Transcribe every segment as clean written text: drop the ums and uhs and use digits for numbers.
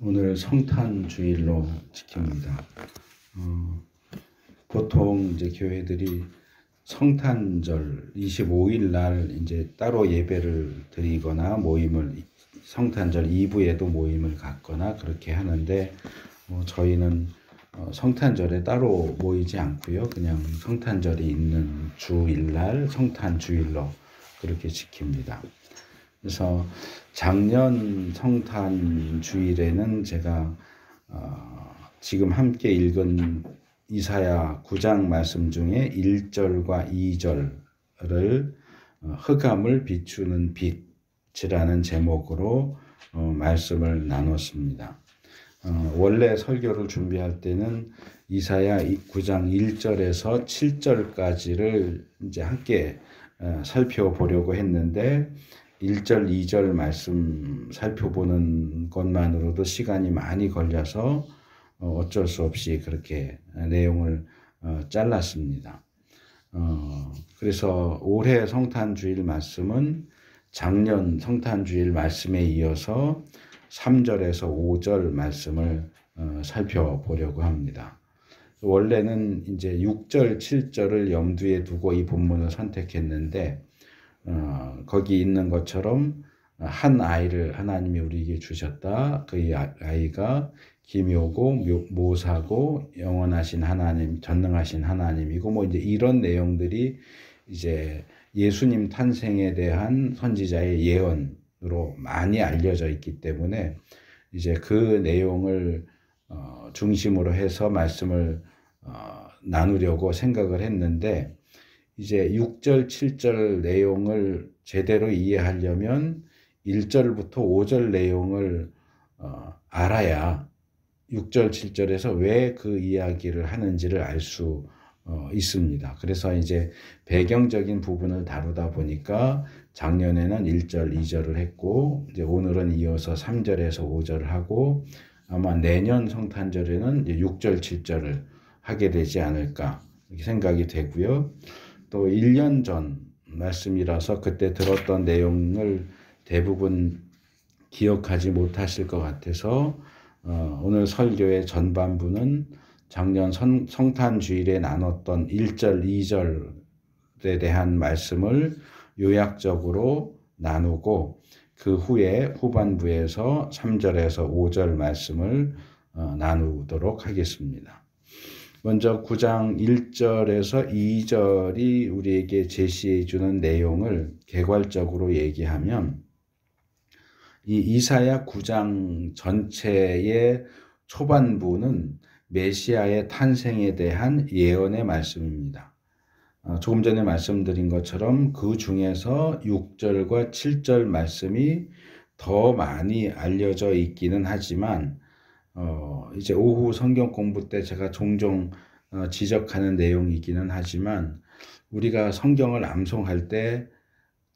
오늘 성탄주일로 지킵니다. 보통 이제 교회들이 성탄절 25일 날 이제 따로 예배를 드리거나 성탄절 2부에도 모임을 갖거나 그렇게 하는데, 저희는 성탄절에 따로 모이지 않고요. 그냥 성탄절이 있는 주일날 성탄주일로 그렇게 지킵니다. 그래서 작년 성탄주일에는 제가 지금 함께 읽은 이사야 9장 말씀 중에 1절과 2절을 흑암을 비추는 빛이라는 제목으로 말씀을 나눴습니다. 원래 설교를 준비할 때는 이사야 9장 1절에서 7절까지를 이제 함께 살펴보려고 했는데 1절, 2절 말씀 살펴보는 것만으로도 시간이 많이 걸려서 어쩔 수 없이 그렇게 내용을 잘랐습니다. 그래서 올해 성탄주일 말씀은 작년 성탄주일 말씀에 이어서 3절에서 5절 말씀을 살펴보려고 합니다. 원래는 이제 6절, 7절을 염두에 두고 이 본문을 선택했는데, 거기 있는 것처럼 한 아이를 하나님이 우리에게 주셨다. 그 아이가 기묘고 모사고 영원하신 하나님, 전능하신 하나님이고 이제 이런 내용들이 이제 예수님 탄생에 대한 선지자의 예언으로 많이 알려져 있기 때문에 이제 그 내용을 중심으로 해서 말씀을 나누려고 생각을 했는데, 이제 6절, 7절 내용을 제대로 이해하려면 1절부터 5절 내용을 알아야 6절, 7절에서 왜 그 이야기를 하는지를 알 수 있습니다. 그래서 이제 배경적인 부분을 다루다 보니까 작년에는 1절, 2절을 했고, 이제 오늘은 이어서 3절에서 5절을 하고, 아마 내년 성탄절에는 이제 6절, 7절을 하게 되지 않을까 이렇게 생각이 되고요. 또 1년 전 말씀이라서 그때 들었던 내용을 대부분 기억하지 못하실 것 같아서 오늘 설교의 전반부는 작년 성탄주일에 나눴던 1절, 2절에 대한 말씀을 요약적으로 나누고, 그 후에 후반부에서 3절에서 5절 말씀을 나누도록 하겠습니다. 먼저 9장 1절에서 2절이 우리에게 제시해 주는 내용을 개괄적으로 얘기하면, 이 이사야 9장 전체의 초반부는 메시아의 탄생에 대한 예언의 말씀입니다. 조금 전에 말씀드린 것처럼 그 중에서 6절과 7절 말씀이 더 많이 알려져 있기는 하지만, 이제 오후 성경 공부 때 제가 종종 지적하는 내용이기는 하지만, 우리가 성경을 암송할 때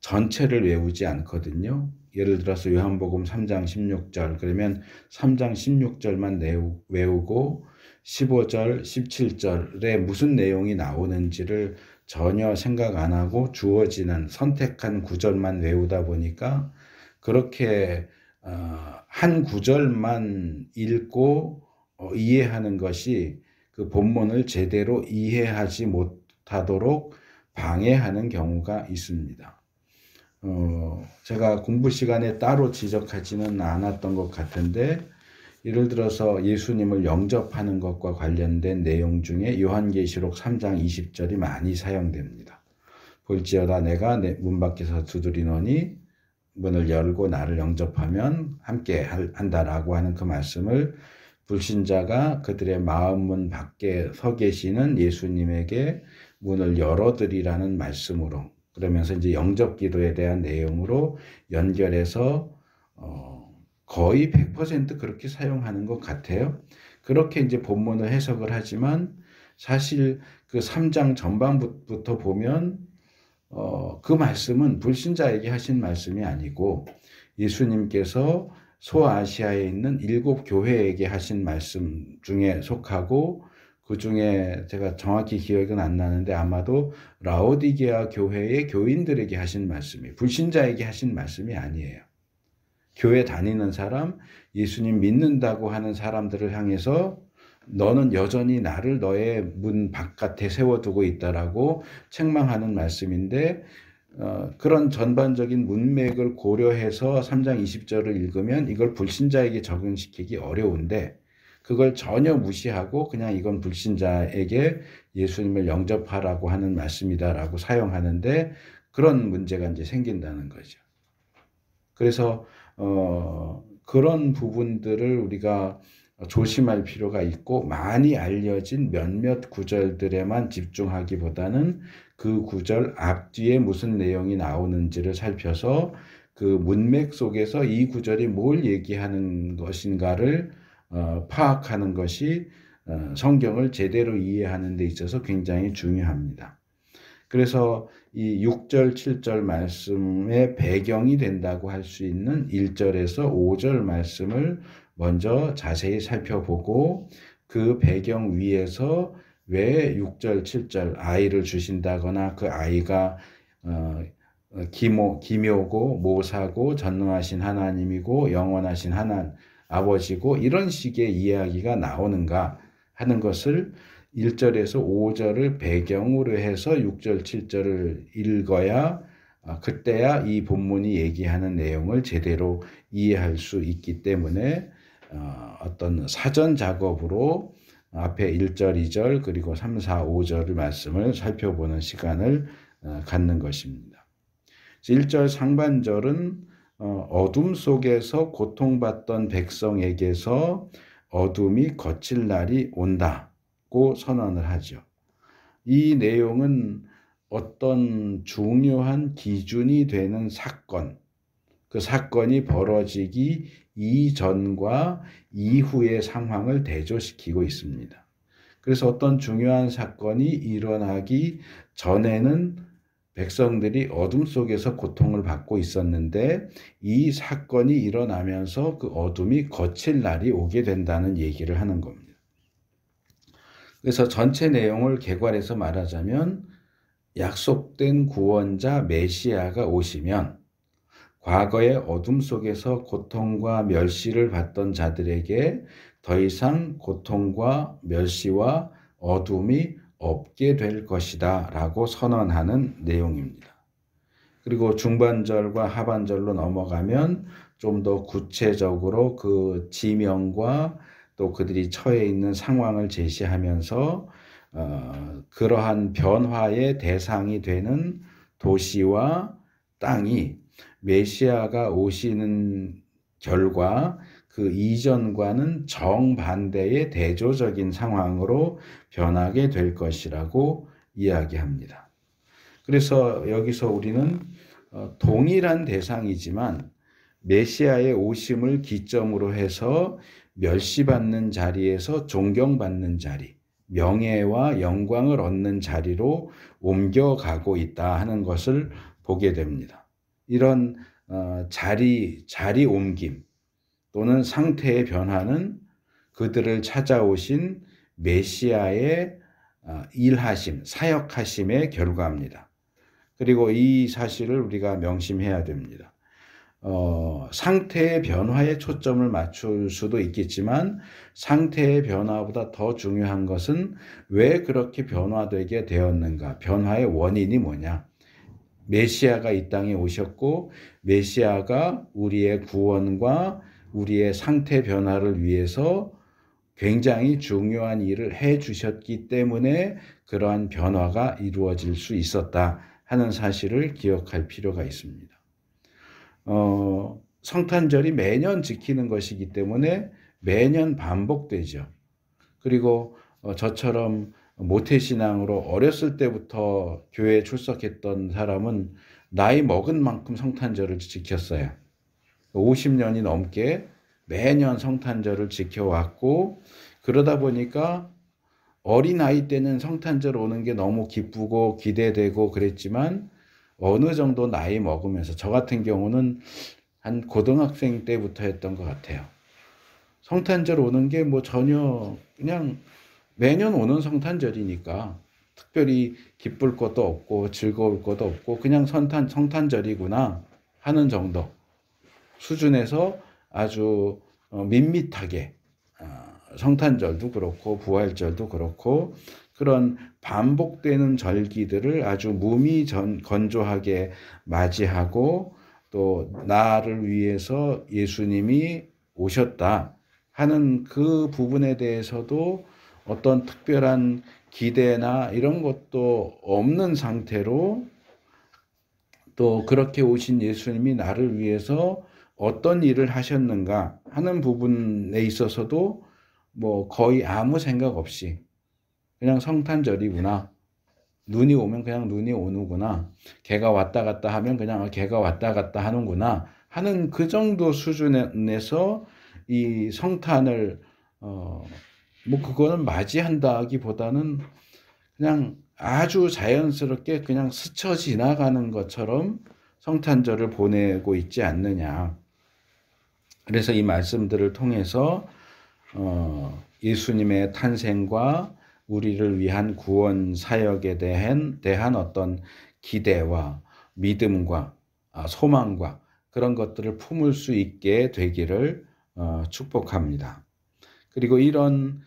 전체를 외우지 않거든요. 예를 들어서 요한복음 3장 16절 그러면 3장 16절만 외우고 15절, 17절에 무슨 내용이 나오는지를 전혀 생각 안 하고 주어지는 선택한 구절만 외우다 보니까 그렇게 한 구절만 읽고 이해하는 것이 그 본문을 제대로 이해하지 못하도록 방해하는 경우가 있습니다. 제가 공부 시간에 따로 지적하지는 않았던 것 같은데, 예를 들어서 예수님을 영접하는 것과 관련된 내용 중에 요한계시록 3장 20절이 많이 사용됩니다. 볼지어다 내가 내 문 밖에서 두드리노니 문을 열고 나를 영접하면 함께 한다라고 하는 그 말씀을 불신자가 그들의 마음문 밖에 서 계시는 예수님에게 문을 열어드리라는 말씀으로, 그러면서 이제 영접 기도에 대한 내용으로 연결해서 거의 100% 그렇게 사용하는 것 같아요. 그렇게 이제 본문을 해석을 하지만 사실 그 3장 전반부터 보면 그 말씀은 불신자에게 하신 말씀이 아니고 예수님께서 소아시아에 있는 7 교회에게 하신 말씀 중에 속하고, 그 중에 제가 정확히 기억은 안 나는데 아마도 라오디게아 교회의 교인들에게 하신 말씀이, 불신자에게 하신 말씀이 아니에요. 교회 다니는 사람, 예수님 믿는다고 하는 사람들을 향해서 너는 여전히 나를 너의 문 바깥에 세워두고 있다라고 책망하는 말씀인데, 그런 전반적인 문맥을 고려해서 3장 20절을 읽으면 이걸 불신자에게 적용시키기 어려운데, 그걸 전혀 무시하고 그냥 이건 불신자에게 예수님을 영접하라고 하는 말씀이다라고 사용하는데, 그런 문제가 이제 생긴다는 거죠. 그래서 그런 부분들을 우리가 조심할 필요가 있고, 많이 알려진 몇몇 구절들에만 집중하기보다는 그 구절 앞뒤에 무슨 내용이 나오는지를 살펴서 그 문맥 속에서 이 구절이 뭘 얘기하는 것인가를 파악하는 것이 성경을 제대로 이해하는 데 있어서 굉장히 중요합니다. 그래서 이 6절, 7절 말씀의 배경이 된다고 할 수 있는 1절에서 5절 말씀을 먼저 자세히 살펴보고, 그 배경 위에서 왜 6절, 7절 아이를 주신다거나 그 아이가 기묘고 모사고 전능하신 하나님이고 영원하신 아버지고 이런 식의 이야기가 나오는가 하는 것을 1절에서 5절을 배경으로 해서 6절, 7절을 읽어야 그때야 이 본문이 얘기하는 내용을 제대로 이해할 수 있기 때문에 어떤 사전 작업으로 앞에 1절, 2절 그리고 3, 4, 5절의 말씀을 살펴보는 시간을 갖는 것입니다. 1절 상반절은 어둠 속에서 고통받던 백성에게서 어둠이 거칠 날이 온다고 선언을 하죠. 이 내용은 어떤 중요한 기준이 되는 사건, 그 사건이 벌어지기 이전과 이후의 상황을 대조시키고 있습니다. 그래서 어떤 중요한 사건이 일어나기 전에는 백성들이 어둠 속에서 고통을 받고 있었는데, 이 사건이 일어나면서 그 어둠이 거칠 날이 오게 된다는 얘기를 하는 겁니다. 그래서 전체 내용을 개괄해서 말하자면, 약속된 구원자 메시아가 오시면 과거의 어둠 속에서 고통과 멸시를 받던 자들에게 더 이상 고통과 멸시와 어둠이 없게 될 것이다 라고 선언하는 내용입니다. 그리고 중반절과 하반절로 넘어가면 좀 더 구체적으로 그 지명과 또 그들이 처해 있는 상황을 제시하면서 그러한 변화의 대상이 되는 도시와 땅이 메시아가 오시는 결과 그 이전과는 정반대의 대조적인 상황으로 변하게 될 것이라고 이야기합니다. 그래서 여기서 우리는 동일한 대상이지만 메시아의 오심을 기점으로 해서 멸시받는 자리에서 존경받는 자리, 명예와 영광을 얻는 자리로 옮겨가고 있다 하는 것을 보게 됩니다. 이런 자리 옮김 또는 상태의 변화는 그들을 찾아오신 메시아의 일하심, 사역하심의 결과입니다. 그리고 이 사실을 우리가 명심해야 됩니다. 상태의 변화에 초점을 맞출 수도 있겠지만, 상태의 변화보다 더 중요한 것은 왜 그렇게 변화되게 되었는가, 변화의 원인이 뭐냐. 메시아가 이 땅에 오셨고, 메시아가 우리의 구원과 우리의 상태 변화를 위해서 굉장히 중요한 일을 해 주셨기 때문에 그러한 변화가 이루어질 수 있었다 하는 사실을 기억할 필요가 있습니다. 성탄절이 매년 지키는 것이기 때문에 매년 반복되죠. 그리고 저처럼 모태신앙으로 어렸을 때부터 교회에 출석했던 사람은 나이 먹은 만큼 성탄절을 지켰어요. 50년이 넘게 매년 성탄절을 지켜왔고, 그러다 보니까 어린아이 때는 성탄절 오는 게 너무 기쁘고 기대되고 그랬지만, 어느 정도 나이 먹으면서, 저 같은 경우는 한 고등학생 때부터 했던 것 같아요. 성탄절 오는 게 뭐 전혀 그냥 매년 오는 성탄절이니까 특별히 기쁠 것도 없고 즐거울 것도 없고 그냥 성탄절이구나 하는 정도. 수준에서 아주 밋밋하게 성탄절도 그렇고 부활절도 그렇고 그런 반복되는 절기들을 아주 무미건조하게 맞이하고 또 나를 위해서 예수님이 오셨다 하는 그 부분에 대해서도 어떤 특별한 기대나 이런 것도 없는 상태로 또 그렇게 오신 예수님이 나를 위해서 어떤 일을 하셨는가 하는 부분에 있어서도 뭐 거의 아무 생각 없이 그냥 성탄절이구나. 눈이 오면 그냥 눈이 오는구나. 개가 왔다 갔다 하면 그냥 개가 왔다 갔다 하는구나 하는 그 정도 수준에서 이 성탄을 뭐 그거는 맞이한다기보다는 그냥 아주 자연스럽게 그냥 스쳐 지나가는 것처럼 성탄절을 보내고 있지 않느냐. 그래서 이 말씀들을 통해서 예수님의 탄생과 우리를 위한 구원 사역에 대한 어떤 기대와 믿음과 소망과 그런 것들을 품을 수 있게 되기를 축복합니다. 그리고 이런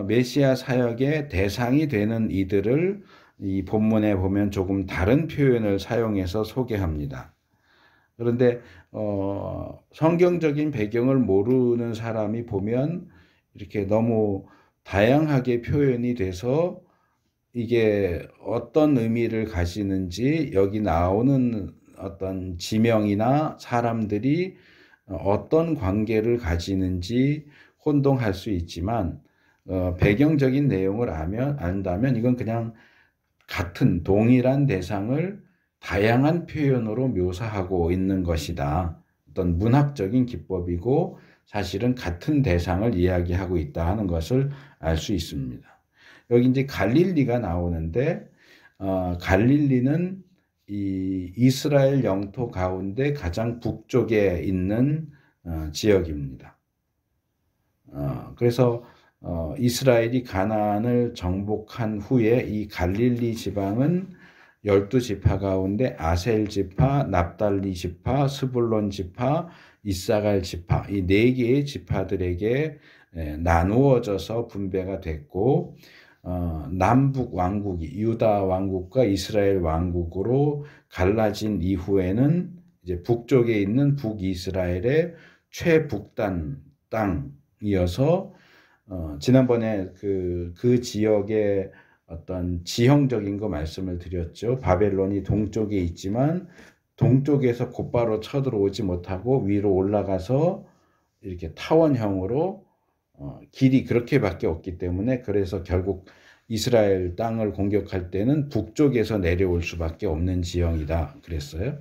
메시아 사역의 대상이 되는 이들을 이 본문에 보면 조금 다른 표현을 사용해서 소개합니다. 그런데 성경적인 배경을 모르는 사람이 보면 이렇게 너무 다양하게 표현이 돼서 이게 어떤 의미를 가지는지 여기 나오는 어떤 지명이나 사람들이 어떤 관계를 가지는지 혼동할 수 있지만 배경적인 내용을 안다면 이건 그냥 같은 동일한 대상을 다양한 표현으로 묘사하고 있는 것이다. 어떤 문학적인 기법이고 사실은 같은 대상을 이야기하고 있다 하는 것을 알 수 있습니다. 여기 이제 갈릴리가 나오는데 갈릴리는 이 이스라엘 영토 가운데 가장 북쪽에 있는 지역입니다. 그래서 이스라엘이 가나안을 정복한 후에 이 갈릴리 지방은 12지파 가운데 아셀 지파, 납달리 지파, 스불론 지파, 이사갈 지파 이 4개의 지파들에게 나누어져서 분배가 됐고 남북 왕국이 유다 왕국과 이스라엘 왕국으로 갈라진 이후에는 이제 북쪽에 있는 북이스라엘의 최북단 땅이어서 지난번에 그 지역의 어떤 지형적인 거 말씀을 드렸죠. 바벨론이 동쪽에 있지만 동쪽에서 곧바로 쳐들어오지 못하고 위로 올라가서 이렇게 타원형으로 길이 그렇게밖에 없기 때문에 그래서 결국 이스라엘 땅을 공격할 때는 북쪽에서 내려올 수밖에 없는 지형이다 그랬어요.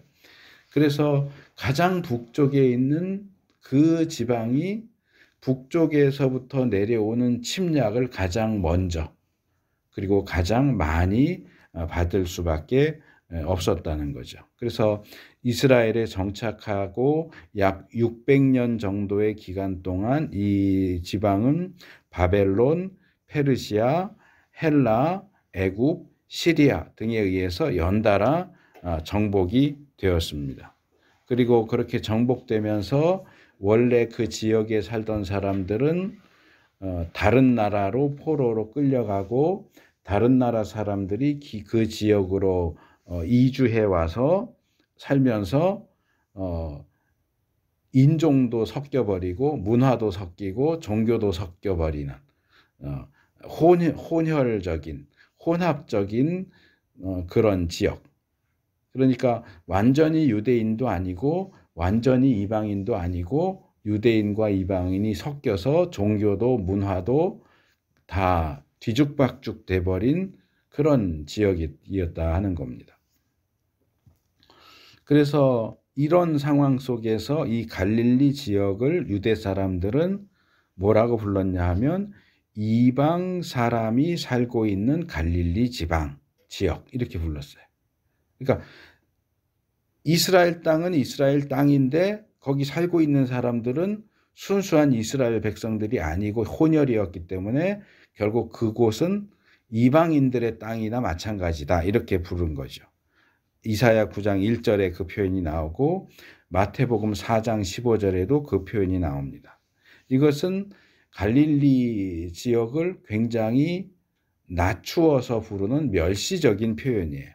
그래서 가장 북쪽에 있는 그 지방이 북쪽에서부터 내려오는 침략을 가장 먼저 그리고 가장 많이 받을 수밖에 없었다는 거죠. 그래서 이스라엘에 정착하고 약 600년 정도의 기간 동안 이 지방은 바벨론, 페르시아, 헬라, 애굽, 시리아 등에 의해서 연달아 정복이 되었습니다. 그리고 그렇게 정복되면서 원래 그 지역에 살던 사람들은 다른 나라로 포로로 끌려가고 다른 나라 사람들이 그 지역으로 이주해 와서 살면서 인종도 섞여버리고 문화도 섞이고 종교도 섞여버리는 혼혈적인 혼합적인 그런 지역. 그러니까 완전히 유대인도 아니고 완전히 이방인도 아니고 유대인과 이방인이 섞여서 종교도 문화도 다 뒤죽박죽 돼버린 그런 지역이었다 하는 겁니다. 그래서 이런 상황 속에서 이 갈릴리 지역을 유대 사람들은 뭐라고 불렀냐 하면 이방 사람이 살고 있는 갈릴리 지방, 지역 이렇게 불렀어요. 그러니까 이스라엘 땅은 이스라엘 땅인데 거기 살고 있는 사람들은 순수한 이스라엘 백성들이 아니고 혼혈이었기 때문에 결국 그곳은 이방인들의 땅이나 마찬가지다 이렇게 부른 거죠. 이사야 9장 1절에 그 표현이 나오고 마태복음 4장 15절에도 그 표현이 나옵니다. 이것은 갈릴리 지역을 굉장히 낮추어서 부르는 멸시적인 표현이에요.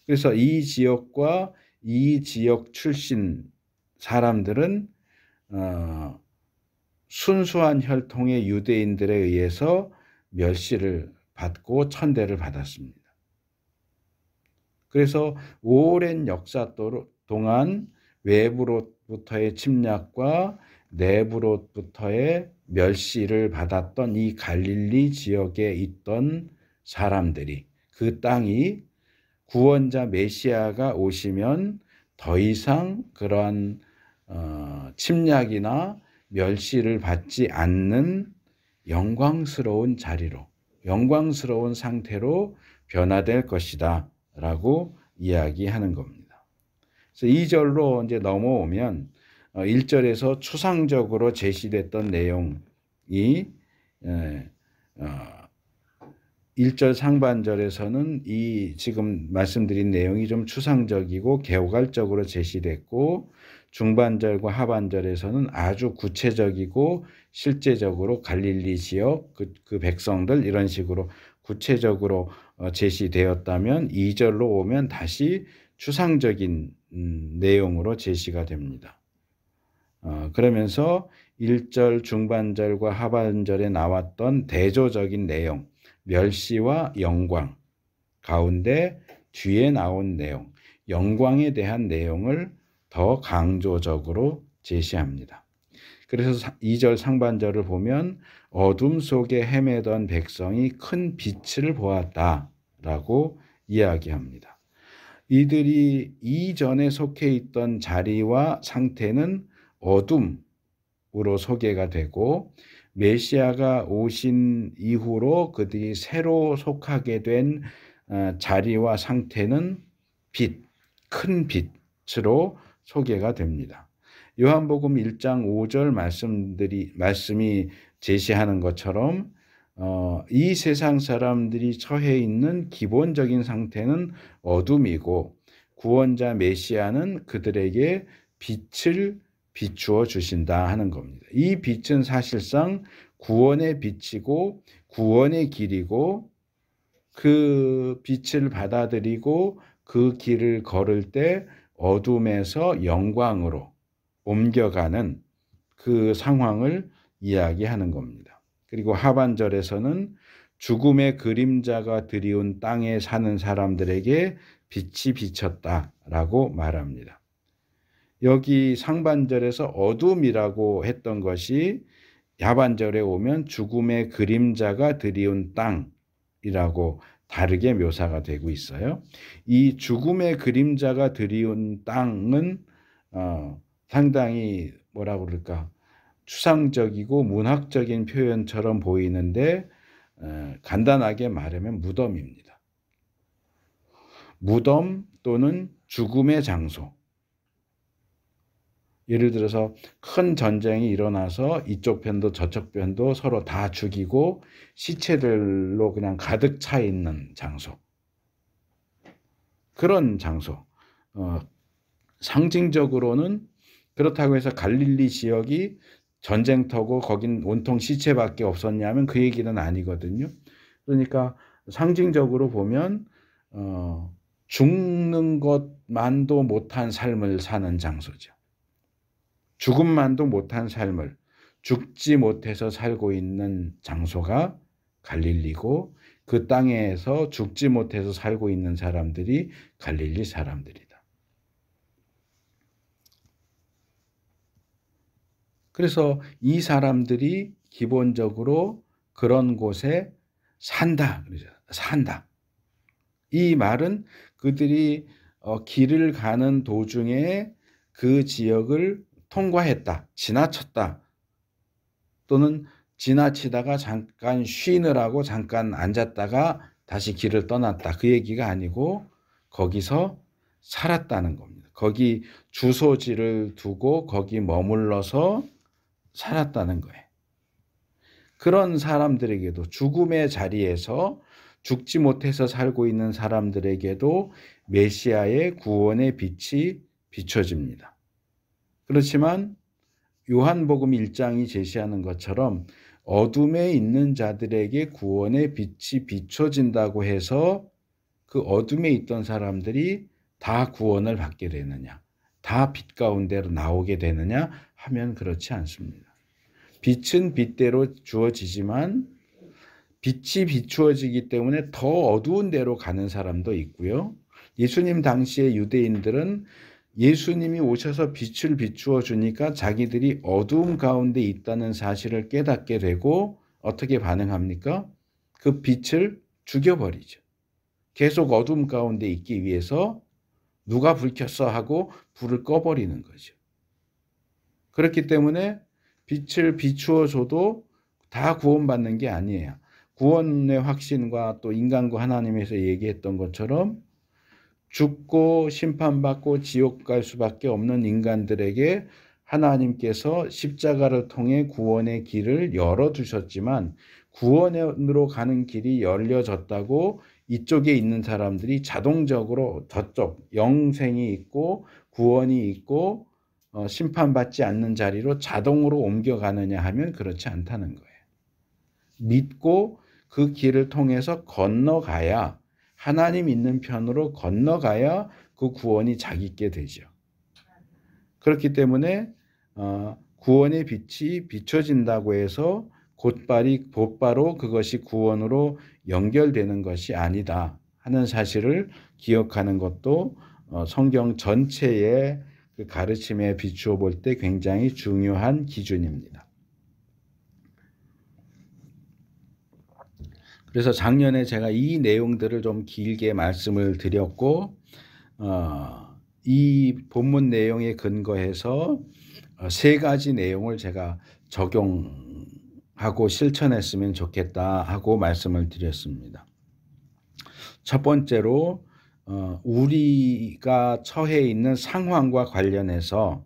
그래서 이 지역과 이 지역 출신 사람들은 순수한 혈통의 유대인들에 의해서 멸시를 받고 천대를 받았습니다. 그래서 오랜 역사 동안 외부로부터의 침략과 내부로부터의 멸시를 받았던 이 갈릴리 지역에 있던 사람들이, 그 땅이 구원자 메시아가 오시면 더 이상 그러한 침략이나 멸시를 받지 않는 영광스러운 자리로, 영광스러운 상태로 변화될 것이다 라고 이야기하는 겁니다. 그래서 2절로 이제 넘어오면 1절에서 추상적으로 제시됐던 내용이 1절 상반절에서는 이 지금 말씀드린 내용이 좀 추상적이고 개괄적으로 제시됐고, 중반절과 하반절에서는 아주 구체적이고 실제적으로 갈릴리 지역 그 백성들 이런 식으로 구체적으로 제시되었다면 2절로 오면 다시 추상적인 내용으로 제시가 됩니다. 그러면서 1절 중반절과 하반절에 나왔던 대조적인 내용, 멸시와 영광 가운데 뒤에 나온 내용, 영광에 대한 내용을 더 강조적으로 제시합니다. 그래서 2절 상반절을 보면 어둠 속에 헤매던 백성이 큰 빛을 보았다라고 이야기합니다. 이들이 이전에 속해 있던 자리와 상태는 어둠으로 소개가 되고, 메시아가 오신 이후로 그들이 새로 속하게 된 자리와 상태는 빛, 큰 빛으로 소개가 됩니다. 요한복음 1장 5절 말씀이 제시하는 것처럼 이 세상 사람들이 처해 있는 기본적인 상태는 어둠이고, 구원자 메시아는 그들에게 빛을 비추어 주신다 하는 겁니다. 이 빛은 사실상 구원의 빛이고 구원의 길이고, 그 빛을 받아들이고 그 길을 걸을 때 어둠에서 영광으로 옮겨가는 그 상황을 이야기하는 겁니다. 그리고 하반절에서는 죽음의 그림자가 드리운 땅에 사는 사람들에게 빛이 비쳤다라고 말합니다. 여기 상반절에서 어둠이라고 했던 것이 하반절에 오면 죽음의 그림자가 드리운 땅이라고 다르게 묘사가 되고 있어요. 이 죽음의 그림자가 드리운 땅은 상당히 뭐라고 그럴까, 추상적이고 문학적인 표현처럼 보이는데 간단하게 말하면 무덤입니다. 무덤 또는 죽음의 장소. 예를 들어서 큰 전쟁이 일어나서 이쪽 편도 저쪽 편도 서로 다 죽이고 시체들로 그냥 가득 차 있는 장소. 그런 장소. 상징적으로는 그렇다고 해서 갈릴리 지역이 전쟁터고 거긴 온통 시체밖에 없었냐면 그 얘기는 아니거든요. 그러니까 상징적으로 보면 죽는 것만도 못한 삶을 사는 장소죠. 죽음만도 못한 삶을, 죽지 못해서 살고 있는 장소가 갈릴리고, 그 땅에서 죽지 못해서 살고 있는 사람들이 갈릴리 사람들이다. 그래서 이 사람들이 기본적으로 그런 곳에 산다. 산다. 이 말은 그들이 길을 가는 도중에 그 지역을 통과했다, 지나쳤다, 또는 지나치다가 잠깐 쉬느라고 잠깐 앉았다가 다시 길을 떠났다, 그 얘기가 아니고 거기서 살았다는 겁니다. 거기 주소지를 두고 거기 머물러서 살았다는 거예요. 그런 사람들에게도 죽음의 자리에서 죽지 못해서 살고 있는 사람들에게도 메시아의 구원의 빛이 비춰집니다. 그렇지만 요한복음 1장이 제시하는 것처럼 어둠에 있는 자들에게 구원의 빛이 비춰진다고 해서 그 어둠에 있던 사람들이 다 구원을 받게 되느냐, 다 빛 가운데로 나오게 되느냐 하면 그렇지 않습니다. 빛은 빛대로 주어지지만 빛이 비추어지기 때문에 더 어두운 데로 가는 사람도 있고요. 예수님 당시의 유대인들은 예수님이 오셔서 빛을 비추어 주니까 자기들이 어두움 가운데 있다는 사실을 깨닫게 되고 어떻게 반응합니까? 그 빛을 죽여버리죠. 계속 어두움 가운데 있기 위해서 누가 불 켰어 하고 불을 꺼버리는 거죠. 그렇기 때문에 빛을 비추어 줘도 다 구원받는 게 아니에요. 구원의 확신과 또 인간과 하나님에서 얘기했던 것처럼 죽고 심판받고 지옥 갈 수밖에 없는 인간들에게 하나님께서 십자가를 통해 구원의 길을 열어두셨지만 구원으로 가는 길이 열려졌다고 이쪽에 있는 사람들이 자동적으로 저쪽 영생이 있고 구원이 있고 심판받지 않는 자리로 자동으로 옮겨가느냐 하면 그렇지 않다는 거예요. 믿고 그 길을 통해서 건너가야 하나님 있는 편으로 건너가야 그 구원이 자기께 되죠. 그렇기 때문에 구원의 빛이 비춰진다고 해서 곧바로 그것이 구원으로 연결되는 것이 아니다 하는 사실을 기억하는 것도 성경 전체의 그 가르침에 비추어 볼 때 굉장히 중요한 기준입니다. 그래서 작년에 제가 이 내용들을 좀 길게 말씀을 드렸고 이 본문 내용에 근거해서 3가지 내용을 제가 적용하고 실천했으면 좋겠다 하고 말씀을 드렸습니다. 첫 번째로 우리가 처해 있는 상황과 관련해서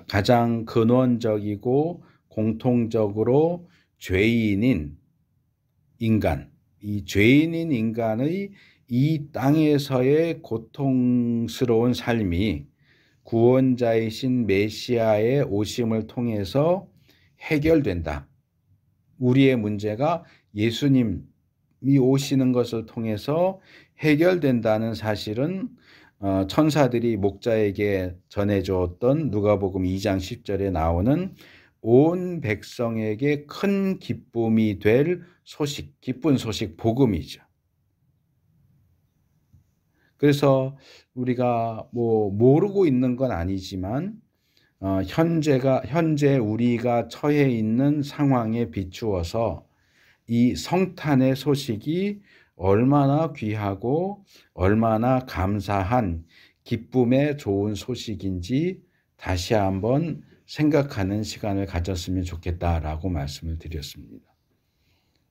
가장 근원적이고 공통적으로 죄인인 인간, 이 죄인인 인간의 이 땅에서의 고통스러운 삶이 구원자이신 메시아의 오심을 통해서 해결된다. 우리의 문제가 예수님이 오시는 것을 통해서 해결된다는 사실은 천사들이 목자에게 전해주었던 누가복음 2장 10절에 나오는 온 백성에게 큰 기쁨이 될 소식, 기쁜 소식, 복음이죠. 그래서 우리가 모르고 있는 건 아니지만 현재 우리가 처해 있는 상황에 비추어서 이 성탄의 소식이 얼마나 귀하고 얼마나 감사한 기쁨의 좋은 소식인지 다시 한번 생각하는 시간을 가졌으면 좋겠다라고 말씀을 드렸습니다.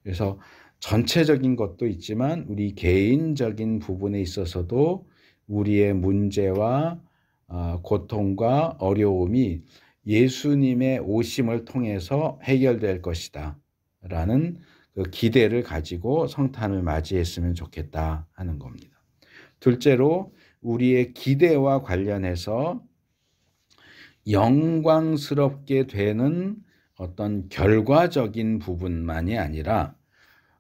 그래서 전체적인 것도 있지만 우리 개인적인 부분에 있어서도 우리의 문제와 고통과 어려움이 예수님의 오심을 통해서 해결될 것이다 라는 그 기대를 가지고 성탄을 맞이했으면 좋겠다 하는 겁니다. 둘째로 우리의 기대와 관련해서 영광스럽게 되는 어떤 결과적인 부분만이 아니라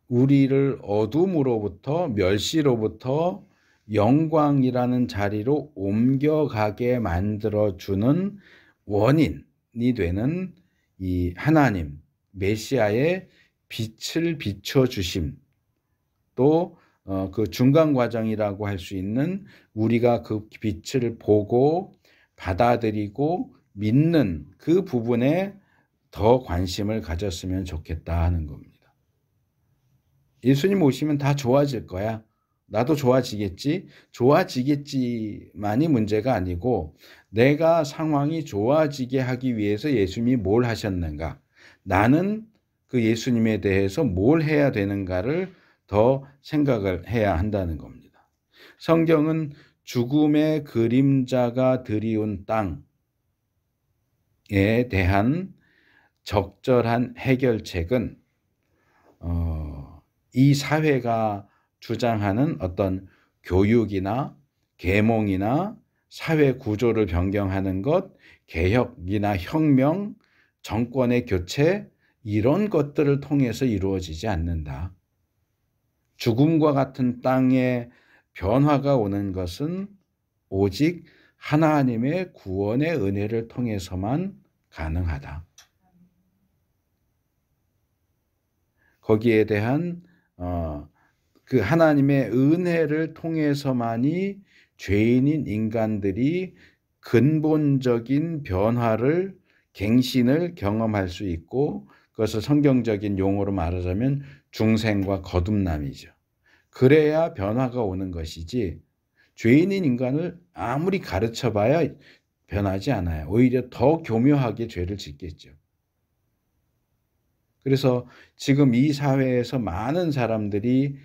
우리를 어둠으로부터 멸시로부터 영광이라는 자리로 옮겨가게 만들어주는 원인이 되는 이 하나님 메시아의 빛을 비춰주심 또 그 중간 과정이라고 할 수 있는 우리가 그 빛을 보고 받아들이고 믿는 그 부분에 더 관심을 가졌으면 좋겠다 하는 겁니다. 예수님 오시면 다 좋아질 거야. 나도 좋아지겠지. 좋아지겠지만이 문제가 아니고 내가 상황이 좋아지게 하기 위해서 예수님이 뭘 하셨는가. 나는 그 예수님에 대해서 뭘 해야 되는가를 더 생각을 해야 한다는 겁니다. 성경은 죽음의 그림자가 드리운 땅에 대한 적절한 해결책은 이 사회가 주장하는 어떤 교육이나 계몽이나 사회 구조를 변경하는 것, 개혁이나 혁명, 정권의 교체 이런 것들을 통해서 이루어지지 않는다. 죽음과 같은 땅에 변화가 오는 것은 오직 하나님의 구원의 은혜를 통해서만 가능하다. 거기에 대한 그 하나님의 은혜를 통해서만이 죄인인 인간들이 근본적인 변화를 갱신을 경험할 수 있고 그것을 성경적인 용어로 말하자면 중생과 거듭남이죠. 그래야 변화가 오는 것이지 죄인인 인간을 아무리 가르쳐봐야 변하지 않아요. 오히려 더 교묘하게 죄를 짓겠죠. 그래서 지금 이 사회에서 많은 사람들이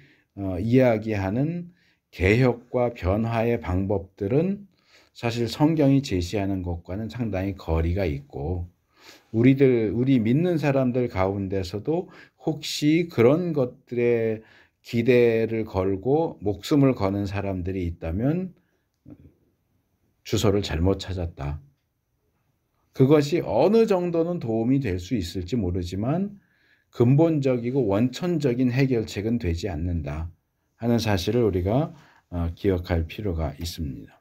이야기하는 개혁과 변화의 방법들은 사실 성경이 제시하는 것과는 상당히 거리가 있고 우리 믿는 사람들 가운데서도 혹시 그런 것들에 기대를 걸고 목숨을 거는 사람들이 있다면 주소를 잘못 찾았다. 그것이 어느 정도는 도움이 될 수 있을지 모르지만 근본적이고 원천적인 해결책은 되지 않는다 하는 사실을 우리가 기억할 필요가 있습니다.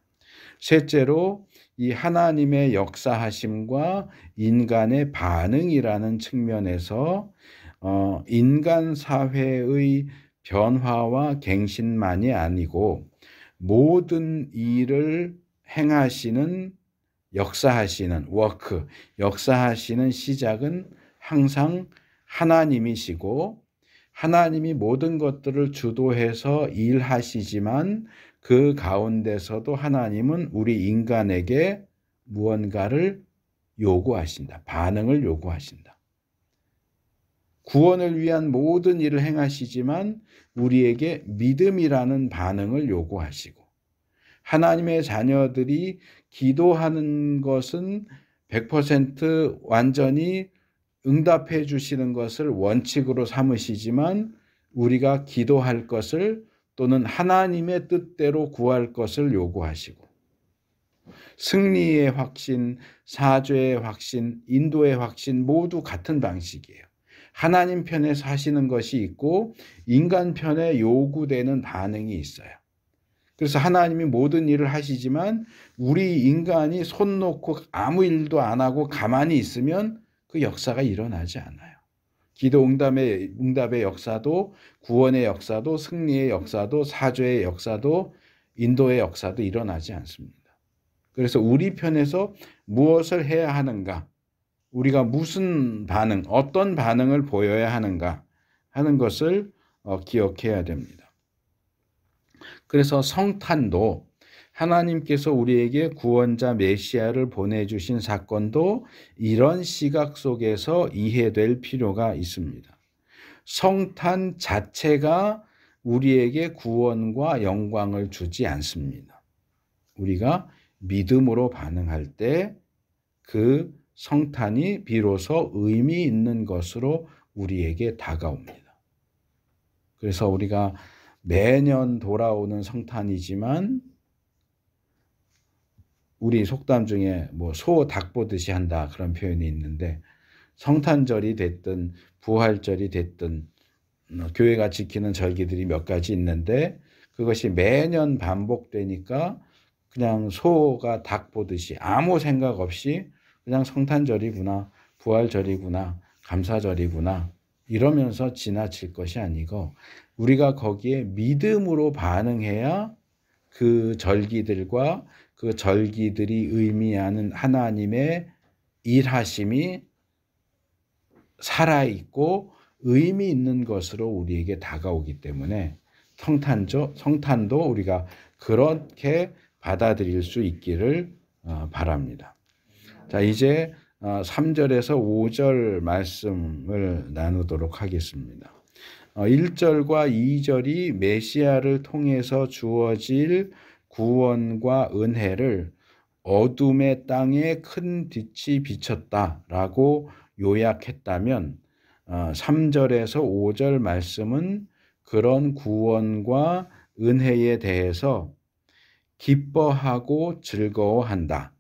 셋째로 이 하나님의 역사하심과 인간의 반응이라는 측면에서 인간 사회의 변화와 갱신만이 아니고 모든 일을 행하시는 역사하시는 워크, 역사하시는 시작은 항상 하나님이시고 하나님이 모든 것들을 주도해서 일하시지만 그 가운데서도 하나님은 우리 인간에게 무언가를 요구하신다. 반응을 요구하신다. 구원을 위한 모든 일을 행하시지만 우리에게 믿음이라는 반응을 요구하시고 하나님의 자녀들이 기도하는 것은 100% 완전히 응답해 주시는 것을 원칙으로 삼으시지만 우리가 기도할 것을 또는 하나님의 뜻대로 구할 것을 요구하시고 승리의 확신, 사죄의 확신, 인도의 확신 모두 같은 방식이에요. 하나님 편에서 하시는 것이 있고 인간 편에 요구되는 반응이 있어요. 그래서 하나님이 모든 일을 하시지만 우리 인간이 손 놓고 아무 일도 안 하고 가만히 있으면 그 역사가 일어나지 않아요. 기도 응답의 역사도 구원의 역사도 승리의 역사도 사죄의 역사도 인도의 역사도 일어나지 않습니다. 그래서 우리 편에서 무엇을 해야 하는가, 우리가 무슨 반응, 어떤 반응을 보여야 하는가 하는 것을 기억해야 됩니다. 그래서 성탄도 하나님께서 우리에게 구원자 메시아를 보내주신 사건도 이런 시각 속에서 이해될 필요가 있습니다. 성탄 자체가 우리에게 구원과 영광을 주지 않습니다. 우리가 믿음으로 반응할 때 그 성탄이 비로소 의미 있는 것으로 우리에게 다가옵니다. 그래서 우리가 매년 돌아오는 성탄이지만 우리 속담 중에 소 닭 보듯이 한다 그런 표현이 있는데 성탄절이 됐든 부활절이 됐든 교회가 지키는 절기들이 몇 가지 있는데 그것이 매년 반복되니까 그냥 소가 닭 보듯이 아무 생각 없이 그냥 성탄절이구나, 부활절이구나, 감사절이구나 이러면서 지나칠 것이 아니고 우리가 거기에 믿음으로 반응해야 그 절기들과 그 절기들이 의미하는 하나님의 일하심이 살아있고 의미 있는 것으로 우리에게 다가오기 때문에 성탄도 우리가 그렇게 받아들일 수 있기를 바랍니다. 자, 이제 3절에서 5절 말씀을 나누도록 하겠습니다. 1절과 2절이 메시아를 통해서 주어질 구원과 은혜를 어둠의 땅에 큰 빛이 비쳤다라고 요약했다면 3절에서 5절 말씀은 그런 구원과 은혜에 대해서 기뻐하고 즐거워한다.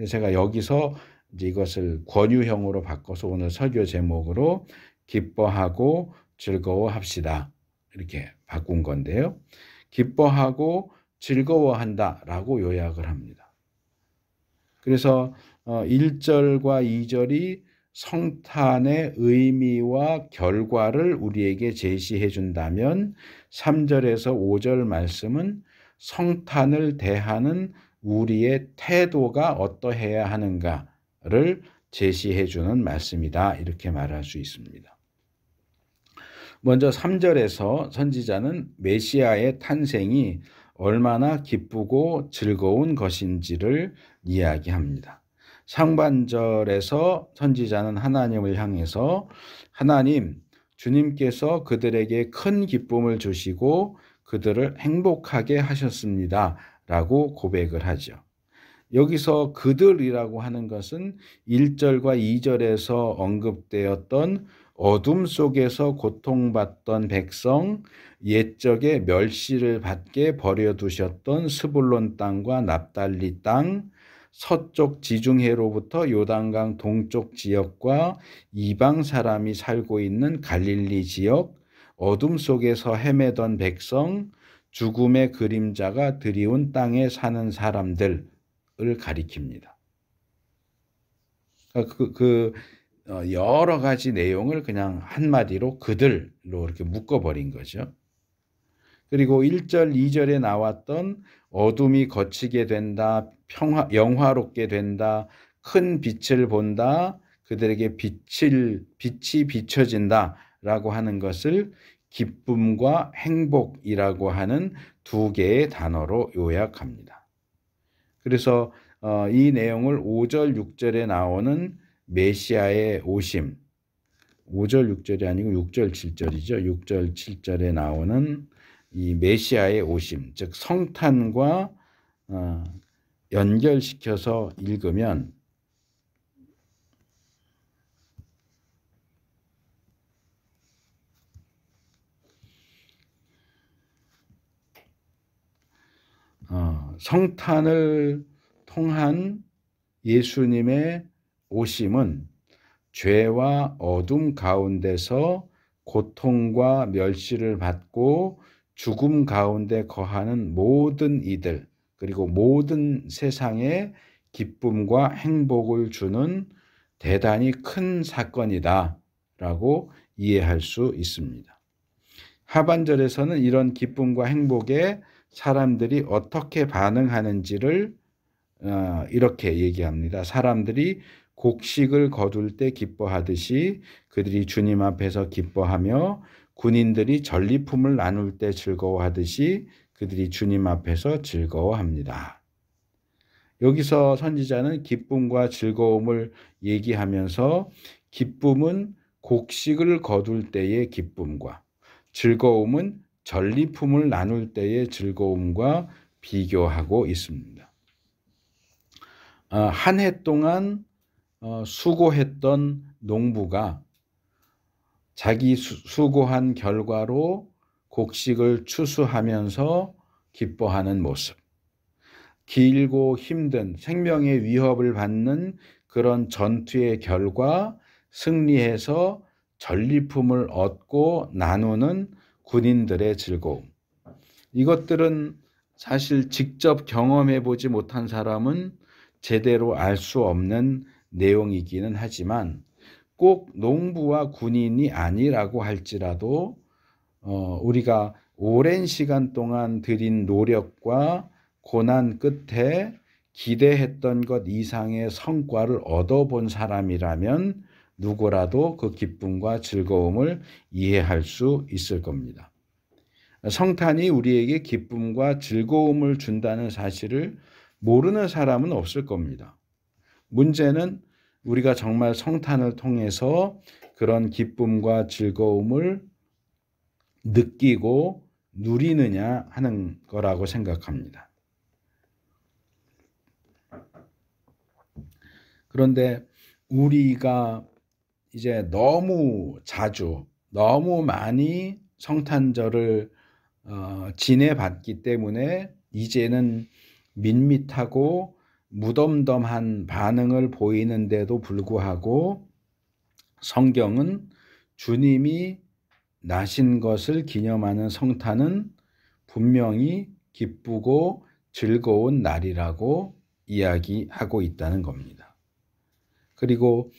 제가 여기서 이제 이것을 권유형으로 바꿔서 오늘 설교 제목으로 기뻐하고 즐거워합시다. 이렇게 바꾼 건데요. 기뻐하고 즐거워한다라고 요약을 합니다. 그래서 1절과 2절이 성탄의 의미와 결과를 우리에게 제시해 준다면 3절에서 5절 말씀은 성탄을 대하는 우리의 태도가 어떠해야 하는가를 제시해 주는 말씀이다. 이렇게 말할 수 있습니다. 먼저 3절에서 선지자는 메시아의 탄생이 얼마나 기쁘고 즐거운 것인지를 이야기합니다. 상반절에서 선지자는 하나님을 향해서 하나님, 주님께서 그들에게 큰 기쁨을 주시고 그들을 행복하게 하셨습니다. 라고 고백을 하죠. 여기서 그들이라고 하는 것은 1절과 2절에서 언급되었던 어둠 속에서 고통받던 백성, 옛적에 멸시를 받게 버려두셨던 스불론 땅과 납달리 땅, 서쪽 지중해로부터 요단강 동쪽 지역과 이방 사람이 살고 있는 갈릴리 지역, 어둠 속에서 헤매던 백성, 죽음의 그림자가 드리운 땅에 사는 사람들을 가리킵니다. 여러 가지 내용을 그냥 한마디로 그들로 이렇게 묶어버린 거죠. 그리고 1절, 2절에 나왔던 어둠이 거치게 된다, 영화롭게 된다, 큰 빛을 본다, 그들에게 빛이 비춰진다 라고 하는 것을 기쁨과 행복이라고 하는 두 개의 단어로 요약합니다. 그래서 이 내용을 5절, 6절에 나오는 메시아의 오심, 5절, 6절이 아니고 6절, 7절이죠. 6절, 7절에 나오는 이 메시아의 오심, 즉 성탄과 연결시켜서 읽으면 성탄을 통한 예수님의 오심은 죄와 어둠 가운데서 고통과 멸시를 받고 죽음 가운데 거하는 모든 이들, 그리고 모든 세상에 기쁨과 행복을 주는 대단히 큰 사건이다 라고 이해할 수 있습니다. 하반절에서는 이런 기쁨과 행복에 사람들이 어떻게 반응하는지를 이렇게 얘기합니다. 사람들이 곡식을 거둘 때 기뻐하듯이 그들이 주님 앞에서 기뻐하며 군인들이 전리품을 나눌 때 즐거워하듯이 그들이 주님 앞에서 즐거워합니다. 여기서 선지자는 기쁨과 즐거움을 얘기하면서 기쁨은 곡식을 거둘 때의 기쁨과 즐거움은 전리품을 나눌 때의 즐거움과 비교하고 있습니다. 한 해 동안 수고했던 농부가 자기 수고한 결과로 곡식을 추수하면서 기뻐하는 모습, 길고 힘든 생명의 위협을 받는 그런 전투의 결과 승리해서 전리품을 얻고 나누는 군인들의 즐거움, 이것들은 사실 직접 경험해 보지 못한 사람은 제대로 알 수 없는 내용이기는 하지만 꼭 농부와 군인이 아니라고 할지라도 우리가 오랜 시간 동안 들인 노력과 고난 끝에 기대했던 것 이상의 성과를 얻어본 사람이라면 누구라도 그 기쁨과 즐거움을 이해할 수 있을 겁니다. 성탄이 우리에게 기쁨과 즐거움을 준다는 사실을 모르는 사람은 없을 겁니다. 문제는 우리가 정말 성탄을 통해서 그런 기쁨과 즐거움을 느끼고 누리느냐 하는 거라고 생각합니다. 그런데 우리가 이제 너무 자주, 너무 많이 성탄절을 지내봤기 때문에 이제는 밋밋하고 무덤덤한 반응을 보이는데도 불구하고 성경은 주님이 나신 것을 기념하는 성탄은 분명히 기쁘고 즐거운 날이라고 이야기하고 있다는 겁니다. 그리고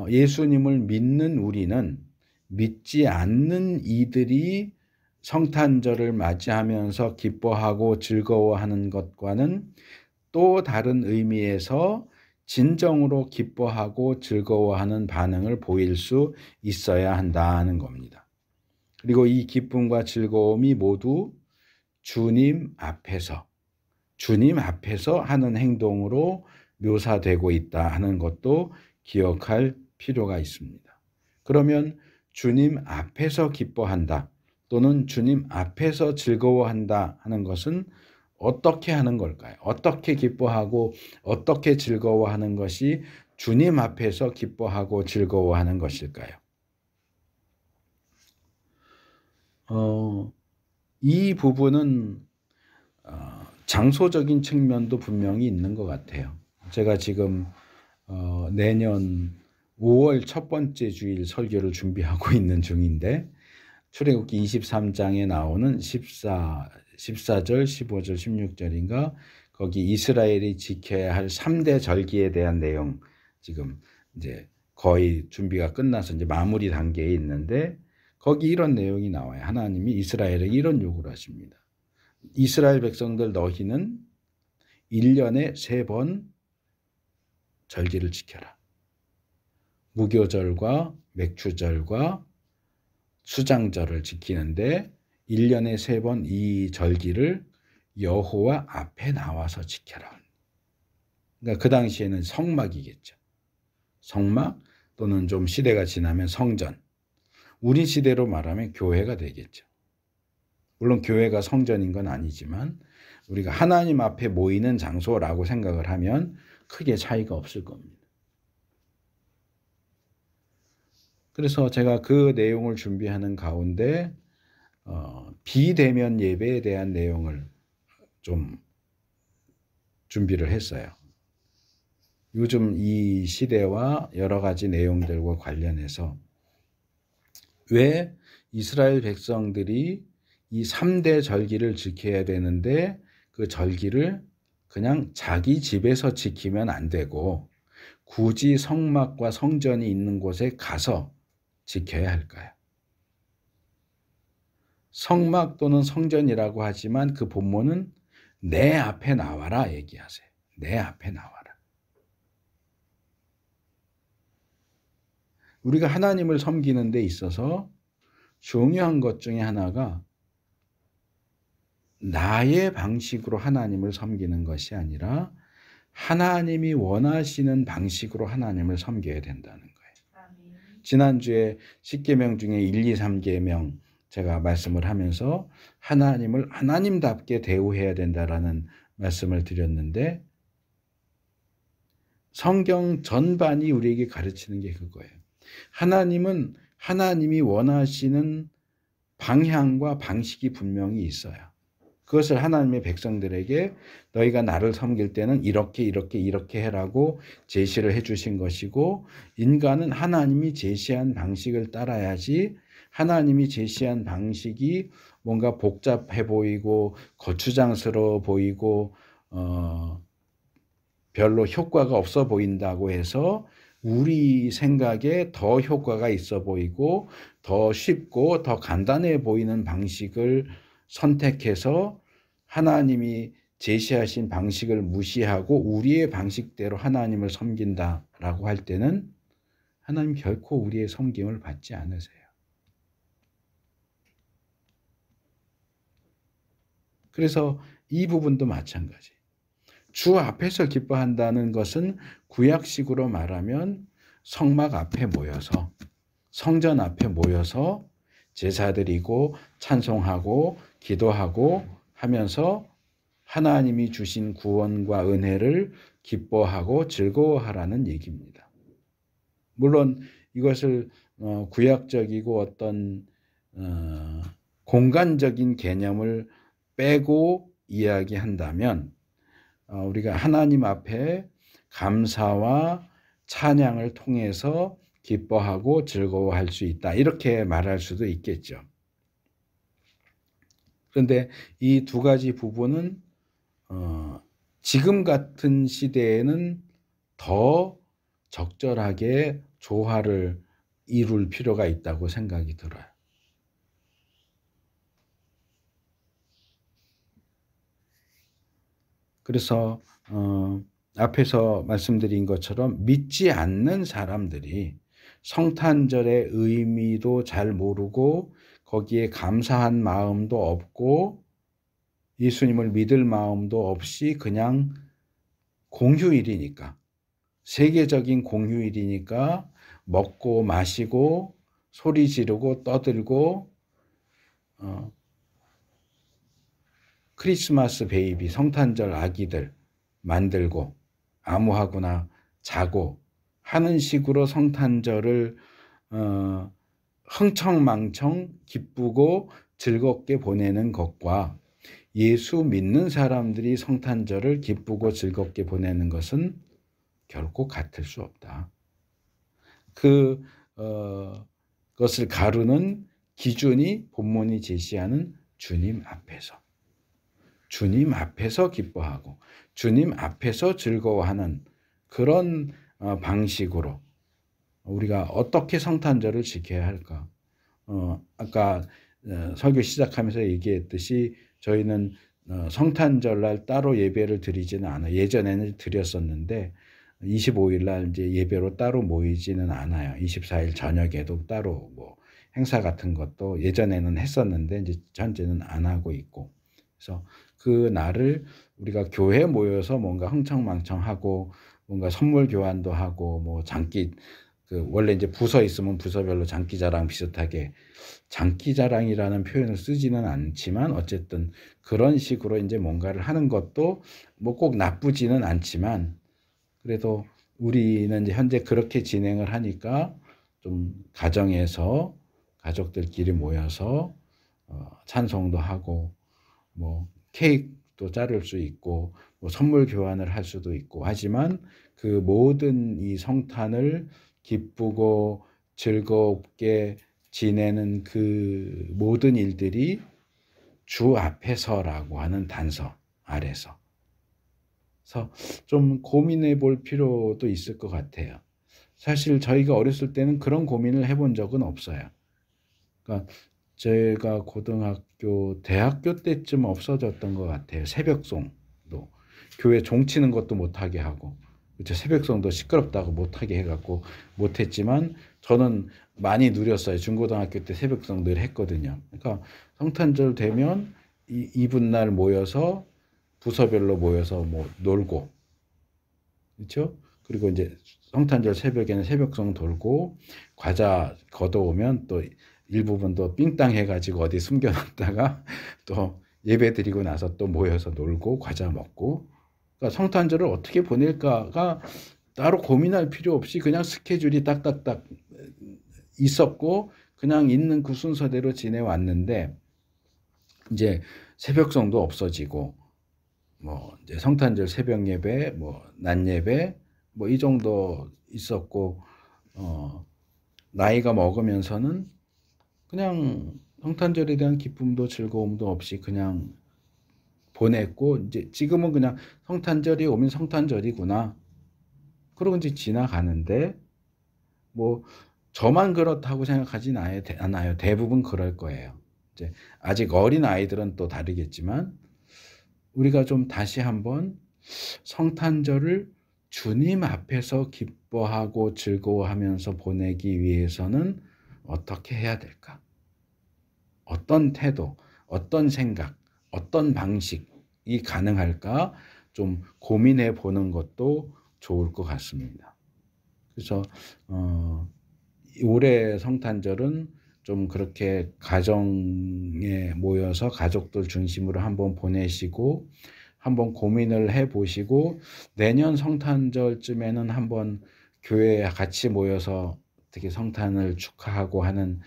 예수님을 믿는 우리는 믿지 않는 이들이 성탄절을 맞이하면서 기뻐하고 즐거워하는 것과는 또 다른 의미에서 진정으로 기뻐하고 즐거워하는 반응을 보일 수 있어야 한다는 겁니다. 그리고 이 기쁨과 즐거움이 모두 주님 앞에서 하는 행동으로 묘사되고 있다 하는 것도 기억할 필요가 있습니다. 그러면 주님 앞에서 기뻐한다 또는 주님 앞에서 즐거워한다 하는 것은 어떻게 하는 걸까요? 어떻게 기뻐하고 어떻게 즐거워하는 것이 주님 앞에서 기뻐하고 즐거워하는 것일까요? 이 부분은 장소적인 측면도 분명히 있는 것 같아요. 제가 지금 내년 5월 첫 번째 주일 설교를 준비하고 있는 중인데 출애굽기 23장에 나오는 14절, 15절, 16절인가 거기 이스라엘이 지켜야 할 3대 절기에 대한 내용 지금 이제 거의 준비가 끝나서 이제 마무리 단계에 있는데 거기 이런 내용이 나와요. 하나님이 이스라엘에게 이런 요구를 하십니다. 이스라엘 백성들 너희는 1년에 3번 절기를 지켜라. 무교절과 맥주절과 수장절을 지키는데 1년에 3번 이 절기를 여호와 앞에 나와서 지켜라. 그러니까 그 당시에는 성막이겠죠. 성막 또는 좀 시대가 지나면 성전. 우리 시대로 말하면 교회가 되겠죠. 물론 교회가 성전인 건 아니지만 우리가 하나님 앞에 모이는 장소라고 생각을 하면 크게 차이가 없을 겁니다. 그래서 제가 그 내용을 준비하는 가운데 비대면 예배에 대한 내용을 좀 준비를 했어요. 요즘 이 시대와 여러 가지 내용들과 관련해서 왜 이스라엘 백성들이 이 3대 절기를 지켜야 되는데 그 절기를 그냥 자기 집에서 지키면 안 되고 굳이 성막과 성전이 있는 곳에 가서 지켜야 할까요? 성막 또는 성전이라고 하지만 그 본문은 내 앞에 나와라 얘기하세요. 내 앞에 나와라. 우리가 하나님을 섬기는 데 있어서 중요한 것 중에 하나가 나의 방식으로 하나님을 섬기는 것이 아니라 하나님이 원하시는 방식으로 하나님을 섬겨야 된다는 거예요. 지난주에 10계명 중에 1, 2, 3계명 제가 말씀을 하면서 하나님을 하나님답게 대우해야 된다라는 말씀을 드렸는데 성경 전반이 우리에게 가르치는 게 그거예요. 하나님은 하나님이 원하시는 방향과 방식이 분명히 있어요. 그것을 하나님의 백성들에게 너희가 나를 섬길 때는 이렇게 해라고 제시를 해주신 것이고 인간은 하나님이 제시한 방식을 따라야지 하나님이 제시한 방식이 뭔가 복잡해 보이고 거추장스러워 보이고 별로 효과가 없어 보인다고 해서 우리 생각에 더 효과가 있어 보이고 더 쉽고 더 간단해 보이는 방식을 선택해서 하나님이 제시하신 방식을 무시하고 우리의 방식대로 하나님을 섬긴다라고 할 때는 하나님 결코 우리의 섬김을 받지 않으세요. 그래서 이 부분도 마찬가지. 주 앞에서 기뻐한다는 것은 구약식으로 말하면 성막 앞에 모여서 성전 앞에 모여서 제사드리고 찬송하고 기도하고 하면서 하나님이 주신 구원과 은혜를 기뻐하고 즐거워하라는 얘기입니다. 물론 이것을 구약적이고 어떤 공간적인 개념을 빼고 이야기한다면 우리가 하나님 앞에 감사와 찬양을 통해서 기뻐하고 즐거워할 수 있다. 이렇게 말할 수도 있겠죠. 그런데 이 두 가지 부분은 지금 같은 시대에는 더 적절하게 조화를 이룰 필요가 있다고 생각이 들어요. 그래서 앞에서 말씀드린 것처럼 믿지 않는 사람들이 성탄절의 의미도 잘 모르고 거기에 감사한 마음도 없고 예수님을 믿을 마음도 없이 그냥 공휴일이니까, 세계적인 공휴일이니까 먹고 마시고 소리 지르고 떠들고 크리스마스 베이비, 성탄절 아기들 만들고 암호하거나 자고 하는 식으로 성탄절을 흥청망청 기쁘고 즐겁게 보내는 것과 예수 믿는 사람들이 성탄절을 기쁘고 즐겁게 보내는 것은 결코 같을 수 없다. 그것을 가르는 기준이 본문이 제시하는 주님 앞에서 기뻐하고 주님 앞에서 즐거워하는 그런 방식으로 우리가 어떻게 성탄절을 지켜야 할까? 아까 설교 시작하면서 얘기했듯이 저희는 성탄절날 따로 예배를 드리지는 않아요. 예전에는 드렸었는데 25일날 이제 예배로 따로 모이지는 않아요. 24일 저녁에도 따로 뭐 행사 같은 것도 예전에는 했었는데 이제 현재는 안 하고 있고, 그래서 그 날을 우리가 교회에 모여서 뭔가 흥청망청하고 뭔가 선물 교환도 하고 뭐 장기 원래 이제 부서 있으면 부서별로 장기자랑 비슷하게 장기자랑이라는 표현을 쓰지는 않지만 어쨌든 그런 식으로 이제 뭔가를 하는 것도 뭐 꼭 나쁘지는 않지만 그래도 우리는 이제 현재 그렇게 진행을 하니까 좀 가정에서 가족들끼리 모여서 찬송도 하고 뭐 케이크도 자를 수 있고 뭐 선물 교환을 할 수도 있고 하지만 그 모든 이 성탄을 기쁘고 즐겁게 지내는 그 모든 일들이 주 앞에서라고 하는 단서 아래서. 그래서 좀 고민해 볼 필요도 있을 것 같아요. 사실 저희가 어렸을 때는 그런 고민을 해본 적은 없어요. 그러니까 제가 고등학교, 대학교 때쯤 없어졌던 것 같아요. 새벽송도. 교회 종치는 것도 못하게 하고. 그쵸? 새벽송도 시끄럽다고 못하게 해갖고 못했지만 저는 많이 누렸어요. 중고등학교 때 새벽송 늘 했거든요. 그러니까 성탄절 되면 이분날 모여서 부서별로 모여서 뭐 놀고, 그렇죠? 그리고 이제 성탄절 새벽에는 새벽송 돌고 과자 걷어오면 또 일부분 또 삥땅 해가지고 어디 숨겨놨다가 또 예배 드리고 나서 또 모여서 놀고 과자 먹고. 그러니까 성탄절을 어떻게 보낼까가 따로 고민할 필요 없이 그냥 스케줄이 딱딱딱 있었고 그냥 있는 그 순서대로 지내왔는데 이제 새벽성도 없어지고 뭐 이제 성탄절 새벽 예배, 뭐 낮 예배 뭐 이 정도 있었고 나이가 먹으면서는 그냥 성탄절에 대한 기쁨도 즐거움도 없이 그냥 보냈고 이제 지금은 그냥 성탄절이 오면 성탄절이구나 그러고 이제 지나가는데 뭐 저만 그렇다고 생각하진 않아요. 대부분 그럴 거예요. 이제 아직 어린 아이들은 또 다르겠지만 우리가 좀 다시 한번 성탄절을 주님 앞에서 기뻐하고 즐거워하면서 보내기 위해서는 어떻게 해야 될까? 어떤 태도, 어떤 생각, 어떤 방식이 가능할까? 좀 고민해 보는 것도 좋을 것 같습니다. 그래서 올해 성탄절은 좀 그렇게 가정에 모여서 가족들 중심으로 한번 보내시고 한번 고민을 해보시고 내년 성탄절쯤에는 한번 교회에 같이 모여서 어떻게 성탄을 축하하고 하는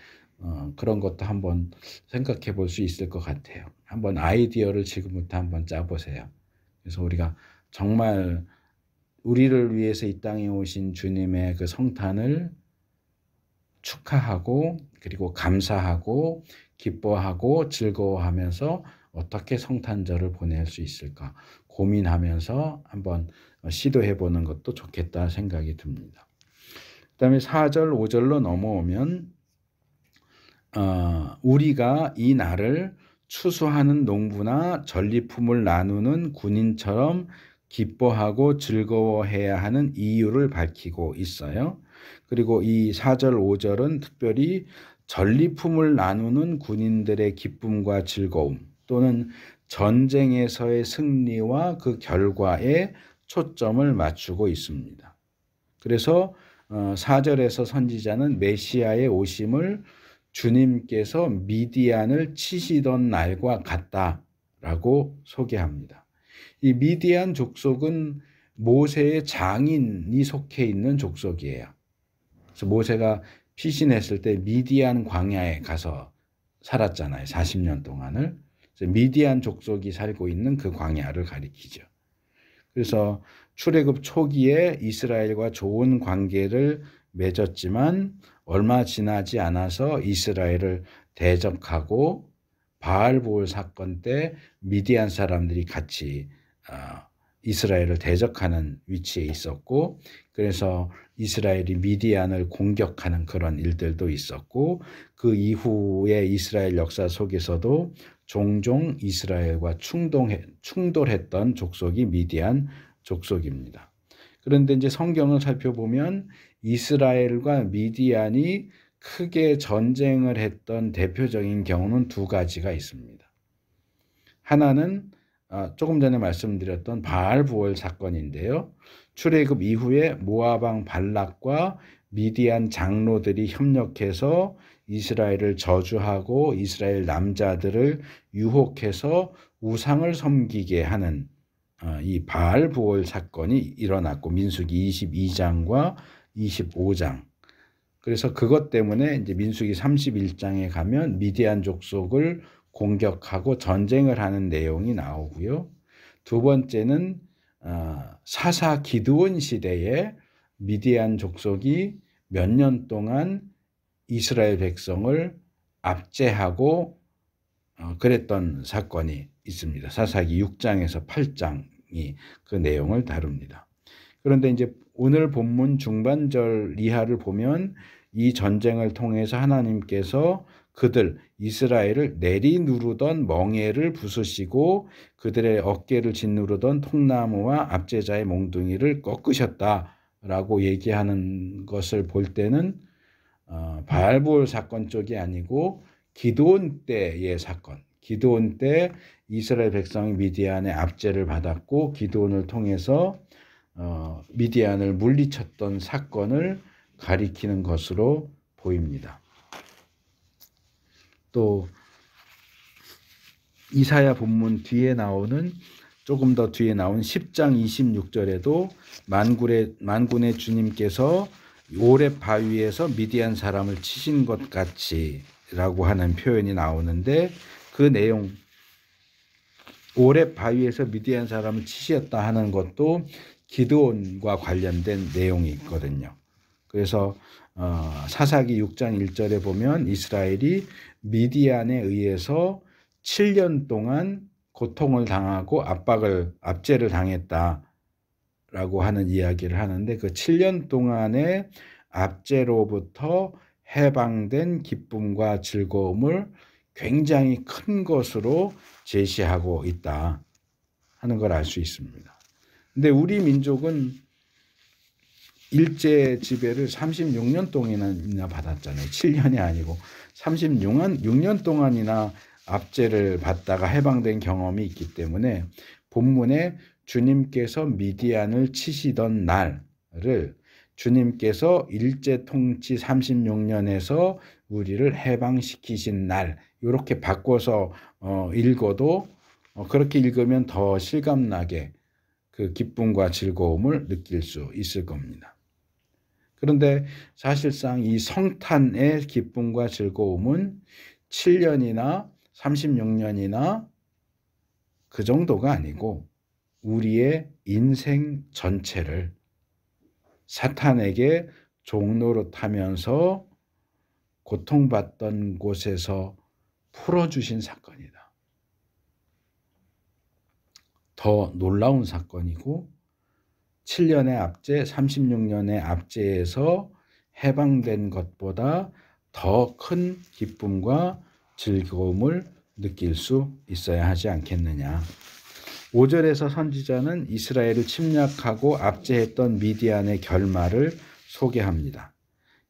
그런 것도 한번 생각해 볼 수 있을 것 같아요. 한번 아이디어를 지금부터 한번 짜보세요. 그래서 우리가 정말 우리를 위해서 이 땅에 오신 주님의 그 성탄을 축하하고 그리고 감사하고 기뻐하고 즐거워하면서 어떻게 성탄절을 보낼 수 있을까 고민하면서 한번 시도해 보는 것도 좋겠다 생각이 듭니다. 그 다음에 4절 5절로 넘어오면 우리가 이 날을 추수하는 농부나 전리품을 나누는 군인처럼 기뻐하고 즐거워해야 하는 이유를 밝히고 있어요. 그리고 이 4절 5절은 특별히 전리품을 나누는 군인들의 기쁨과 즐거움 또는 전쟁에서의 승리와 그 결과에 초점을 맞추고 있습니다. 그래서 4절에서 선지자는 메시아의 오심을 주님께서 미디안을 치시던 날과 같다라고 소개합니다. 이 미디안 족속은 모세의 장인이 속해 있는 족속이에요. 그래서 모세가 피신했을 때 미디안 광야에 가서 살았잖아요. 40년 동안을. 그래서 미디안 족속이 살고 있는 그 광야를 가리키죠. 그래서 출애굽 초기에 이스라엘과 좋은 관계를 맺었지만 얼마 지나지 않아서 이스라엘을 대적하고 바알보올 사건 때 미디안 사람들이 같이 이스라엘을 대적하는 위치에 있었고 그래서 이스라엘이 미디안을 공격하는 그런 일들도 있었고 그 이후에 이스라엘 역사 속에서도 종종 이스라엘과 충돌했던 족속이 미디안 족속입니다. 그런데 이제 성경을 살펴보면 이스라엘과 미디안이 크게 전쟁을 했던 대표적인 경우는 두 가지가 있습니다. 하나는 조금 전에 말씀드렸던 바알부올 사건인데요. 출애굽 이후에 모압 왕 발락과 미디안 장로들이 협력해서 이스라엘을 저주하고 이스라엘 남자들을 유혹해서 우상을 섬기게 하는 이 바알부올 사건이 일어났고 민수기 22장과 25장. 그래서 그것 때문에 이제 민수기 31장에 가면 미디안 족속을 공격하고 전쟁을 하는 내용이 나오고요. 두 번째는 사사 기드온 시대에 미디안 족속이 몇 년 동안 이스라엘 백성을 압제하고 그랬던 사건이 있습니다. 사사기 6장에서 8장이 그 내용을 다룹니다. 그런데 이제 오늘 본문 중반절 이하를 보면 이 전쟁을 통해서 하나님께서 그들 이스라엘을 내리누르던 멍에를 부수시고 그들의 어깨를 짓누르던 통나무와 압제자의 몽둥이를 꺾으셨다라고 얘기하는 것을 볼 때는 바알볼 사건 쪽이 아니고 기드온 때의 사건, 기드온 때 이스라엘 백성이 미디안의 압제를 받았고 기드온을 통해서 미디안을 물리쳤던 사건을 가리키는 것으로 보입니다. 또 이사야 본문 뒤에 나오는 조금 더 뒤에 나온 10장 26절에도 만군의 주님께서 오렙 바위에서 미디안 사람을 치신 것 같이라고 하는 표현이 나오는데 그 내용 오렙 바위에서 미디안 사람을 치셨다 하는 것도 기드온과 관련된 내용이 있거든요. 그래서 사사기 6장 1절에 보면 이스라엘이 미디안에 의해서 7년 동안 고통을 당하고 압제를 당했다라고 하는 이야기를 하는데 그 7년 동안의 압제로부터 해방된 기쁨과 즐거움을 굉장히 큰 것으로 제시하고 있다 하는 걸 알 수 있습니다. 근데 우리 민족은 일제 지배를 36년 동안이나 받았잖아요. 7년이 아니고 36년 동안이나 압제를 받다가 해방된 경험이 있기 때문에 본문에 주님께서 미디안을 치시던 날을 주님께서 일제 통치 36년에서 우리를 해방시키신 날 이렇게 바꿔서 읽어도 그렇게 읽으면 더 실감나게 그 기쁨과 즐거움을 느낄 수 있을 겁니다. 그런데 사실상 이 성탄의 기쁨과 즐거움은 7년이나 36년이나 그 정도가 아니고 우리의 인생 전체를 사탄에게 종노릇하면서 고통받던 곳에서 풀어주신 사건이다. 더 놀라운 사건이고 7년의 압제, 36년의 압제에서 해방된 것보다 더 큰 기쁨과 즐거움을 느낄 수 있어야 하지 않겠느냐. 5절에서 선지자는 이스라엘을 침략하고 압제했던 미디안의 결말을 소개합니다.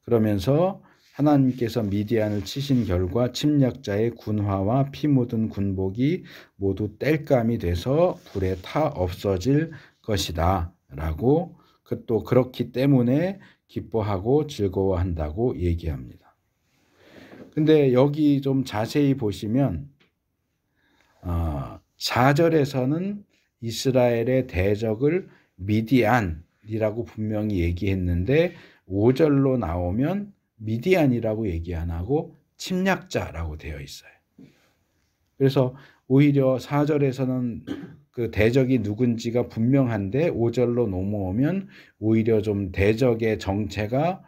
그러면서 하나님께서 미디안을 치신 결과 침략자의 군화와 피 묻은 군복이 모두 땔감이 돼서 불에 타 없어질 것이다 라고 또 그렇기 때문에 기뻐하고 즐거워한다고 얘기합니다. 근데 여기 좀 자세히 보시면 4절에서는 이스라엘의 대적을 미디안이라고 분명히 얘기했는데 5절로 나오면 미디안이라고 얘기 안 하고 침략자라고 되어 있어요. 그래서 오히려 4절에서는 그 대적이 누군지가 분명한데 5절로 넘어오면 오히려 좀 대적의 정체가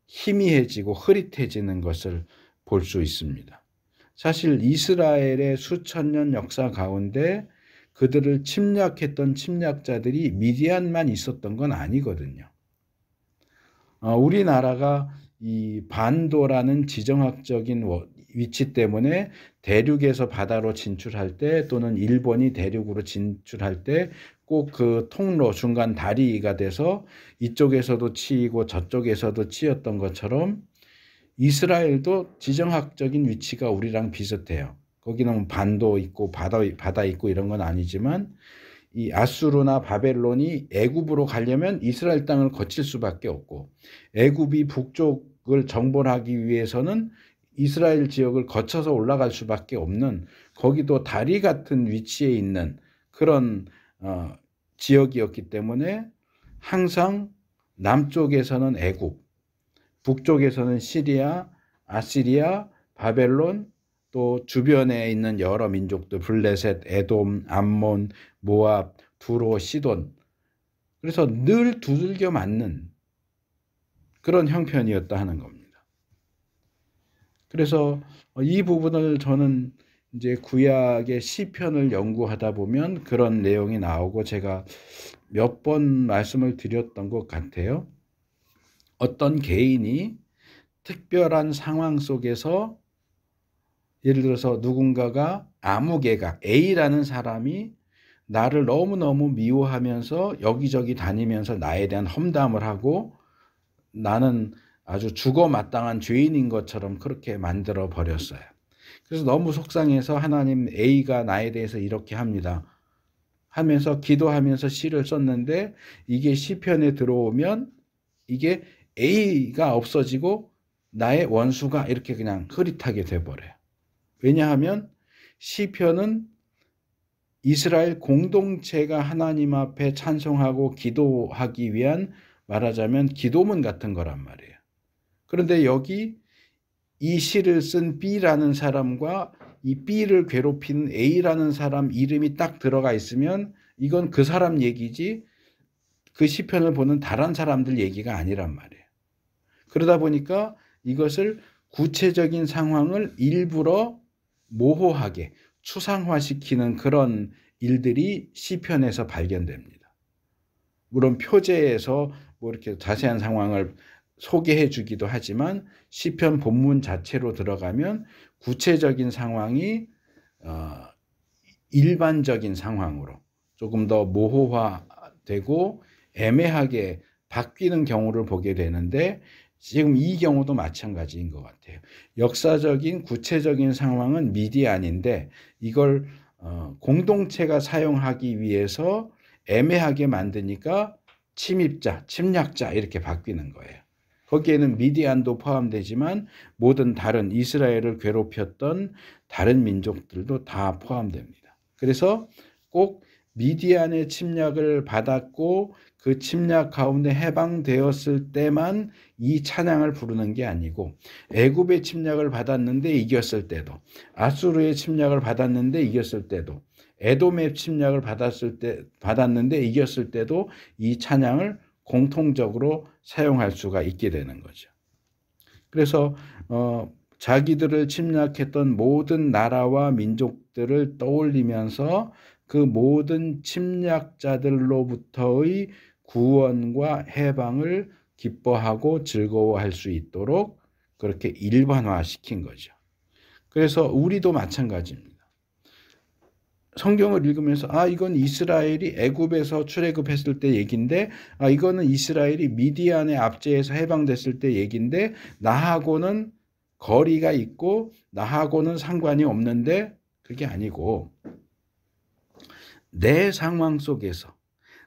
희미해지고 흐릿해지는 것을 볼 수 있습니다. 사실 이스라엘의 수천 년 역사 가운데 그들을 침략했던 침략자들이 미디안만 있었던 건 아니거든요. 우리나라가 이 반도라는 지정학적인 위치 때문에 대륙에서 바다로 진출할 때 또는 일본이 대륙으로 진출할 때 꼭 그 통로 중간 다리가 돼서 이쪽에서도 치이고 저쪽에서도 치였던 것처럼 이스라엘도 지정학적인 위치가 우리랑 비슷해요. 거기는 반도 있고 바다 있고 이런 건 아니지만 이 아수르나 바벨론이 애굽으로 가려면 이스라엘 땅을 거칠 수밖에 없고 애굽이 북쪽을 정벌하기 위해서는 이스라엘 지역을 거쳐서 올라갈 수밖에 없는 거기도 다리 같은 위치에 있는 그런 지역이었기 때문에 항상 남쪽에서는 애굽, 북쪽에서는 시리아, 아시리아, 바벨론 또 주변에 있는 여러 민족들 블레셋, 에돔, 암몬, 모압, 두로, 시돈 그래서 늘 두들겨 맞는 그런 형편이었다 하는 겁니다. 그래서 이 부분을 저는 이제 구약의 시편을 연구하다 보면 그런 내용이 나오고 제가 몇 번 말씀을 드렸던 것 같아요. 어떤 개인이 특별한 상황 속에서 예를 들어서 누군가가 아무개가 A라는 사람이 나를 너무너무 미워하면서 여기저기 다니면서 나에 대한 험담을 하고 나는 아주 죽어마땅한 죄인인 것처럼 그렇게 만들어 버렸어요. 그래서 너무 속상해서 하나님 A가 나에 대해서 이렇게 합니다 하면서 기도하면서 시를 썼는데 이게 시편에 들어오면 이게 A가 없어지고 나의 원수가 이렇게 그냥 흐릿하게 돼버려요. 왜냐하면 시편은 이스라엘 공동체가 하나님 앞에 찬송하고 기도하기 위한 말하자면 기도문 같은 거란 말이에요. 그런데 여기 이 시를 쓴 B라는 사람과 이 B를 괴롭히는 A라는 사람 이름이 딱 들어가 있으면 이건 그 사람 얘기지 그 시편을 보는 다른 사람들 얘기가 아니란 말이에요. 그러다 보니까 이것을 구체적인 상황을 일부러 모호하게 추상화시키는 그런 일들이 시편에서 발견됩니다. 물론 표제에서 뭐 이렇게 자세한 상황을 소개해 주기도 하지만 시편 본문 자체로 들어가면 구체적인 상황이 일반적인 상황으로 조금 더 모호화되고 애매하게 바뀌는 경우를 보게 되는데 지금 이 경우도 마찬가지인 것 같아요. 역사적인 구체적인 상황은 미디안인데 이걸 공동체가 사용하기 위해서 애매하게 만드니까 침입자, 침략자 이렇게 바뀌는 거예요. 거기에는 미디안도 포함되지만 모든 다른 이스라엘을 괴롭혔던 다른 민족들도 다 포함됩니다. 그래서 꼭 미디안의 침략을 받았고 그 침략 가운데 해방되었을 때만 이 찬양을 부르는 게 아니고 애굽의 침략을 받았는데 이겼을 때도, 아수르의 침략을 받았는데 이겼을 때도, 에돔의 침략을 받았는데 이겼을 때도 이 찬양을 공통적으로 사용할 수가 있게 되는 거죠. 그래서 자기들을 침략했던 모든 나라와 민족들을 떠올리면서 그 모든 침략자들로부터의 구원과 해방을 기뻐하고 즐거워할 수 있도록 그렇게 일반화시킨 거죠. 그래서 우리도 마찬가지입니다. 성경을 읽으면서 이건 이스라엘이 애굽에서 출애굽했을 때 얘기인데, 이거는 이스라엘이 미디안의 압제에서 해방됐을 때 얘기인데, 나하고는 거리가 있고 나하고는 상관이 없는데, 그게 아니고 내 상황 속에서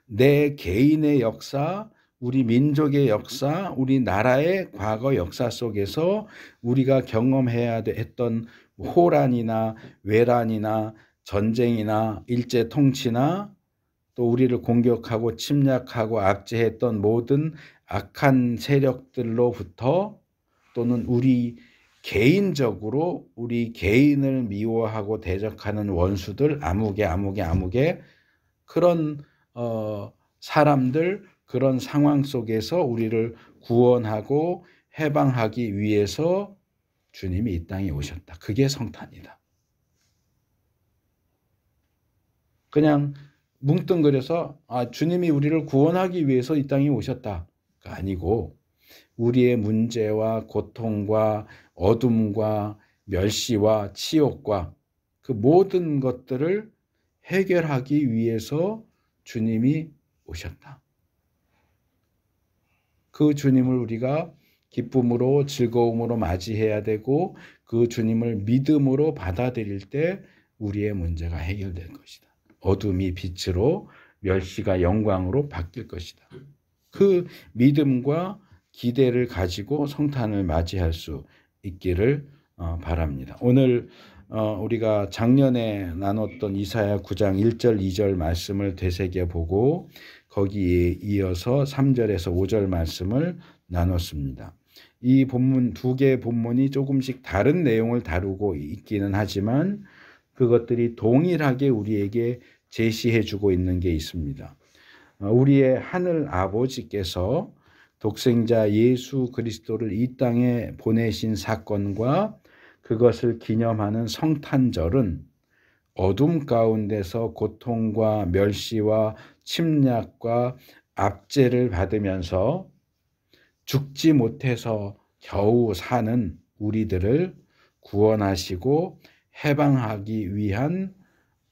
내 개인의 역사, 우리 민족의 역사, 우리 나라의 과거 역사 속에서 우리가 경험해야 했던 호란이나 외란이나 전쟁이나 일제 통치나 또 우리를 공격하고 침략하고 압제했던 모든 악한 세력들로부터, 또는 우리 개인적으로 우리 개인을 미워하고 대적하는 원수들, 아무개 그런 사람들, 그런 상황 속에서 우리를 구원하고 해방하기 위해서 주님이 이 땅에 오셨다. 그게 성탄이다. 그냥 뭉뚱그려서 주님이 우리를 구원하기 위해서 이 땅에 오셨다가 아니고, 우리의 문제와 고통과 어둠과 멸시와 치욕과 그 모든 것들을 해결하기 위해서 주님이 오셨다. 그 주님을 우리가 기쁨으로 즐거움으로 맞이해야 되고, 그 주님을 믿음으로 받아들일 때 우리의 문제가 해결될 것이다. 어둠이 빛으로, 멸시가 영광으로 바뀔 것이다. 그 믿음과 기대를 가지고 성탄을 맞이할 수 있기를 바랍니다. 오늘 우리가 작년에 나눴던 이사야 9장 1절 2절 말씀을 되새겨보고 거기에 이어서 3절에서 5절 말씀을 나눴습니다. 이 본문, 두 개의 본문이 조금씩 다른 내용을 다루고 있기는 하지만 그것들이 동일하게 우리에게 제시해주고 있는 게 있습니다. 우리의 하늘 아버지께서 독생자 예수 그리스도를 이 땅에 보내신 사건과 그것을 기념하는 성탄절은 어둠 가운데서 고통과 멸시와 침략과 압제를 받으면서 죽지 못해서 겨우 사는 우리들을 구원하시고 해방하기 위한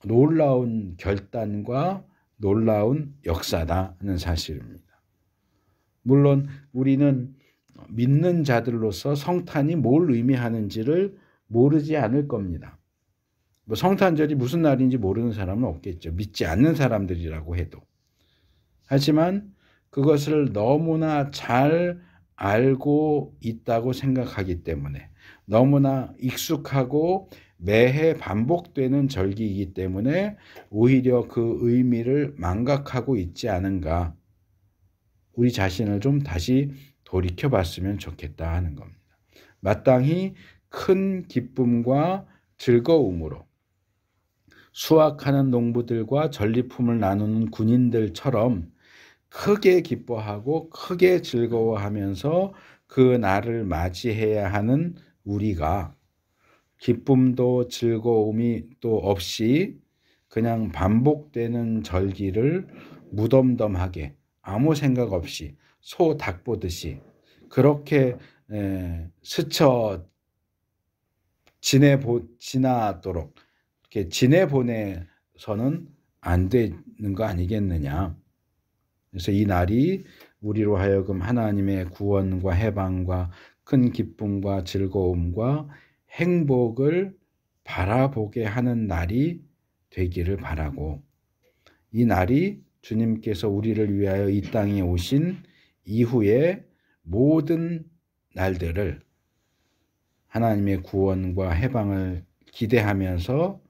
놀라운 결단과 놀라운 역사다는 사실입니다. 물론 우리는 믿는 자들로서 성탄이 뭘 의미하는지를 모르지 않을 겁니다. 성탄절이 무슨 날인지 모르는 사람은 없겠죠. 믿지 않는 사람들이라고 해도. 하지만 그것을 너무나 잘 알고 있다고 생각하기 때문에, 너무나 익숙하고 매해 반복되는 절기이기 때문에 오히려 그 의미를 망각하고 있지 않은가, 우리 자신을 좀 다시 돌이켜 봤으면 좋겠다 하는 겁니다. 마땅히 큰 기쁨과 즐거움으로 수확하는 농부들과 전리품을 나누는 군인들처럼 크게 기뻐하고 크게 즐거워하면서 그 날을 맞이해야 하는 우리가 기쁨도 즐거움이 또 없이 그냥 반복되는 절기를 무덤덤하게 아무 생각 없이 소 닭 보듯이 그렇게 스쳐 지나도록 이렇게 지내보내서는 안 되는 거 아니겠느냐. 그래서 이 날이 우리로 하여금 하나님의 구원과 해방과 큰 기쁨과 즐거움과 행복을 바라보게 하는 날이 되기를 바라고, 이 날이 주님께서 우리를 위하여 이 땅에 오신 이후에 모든 날들을 하나님의 구원과 해방을 기대하면서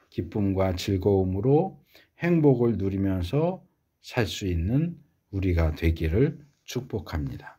기쁨과 즐거움으로 행복을 누리면서 살 수 있는 우리가 되기를 축복합니다.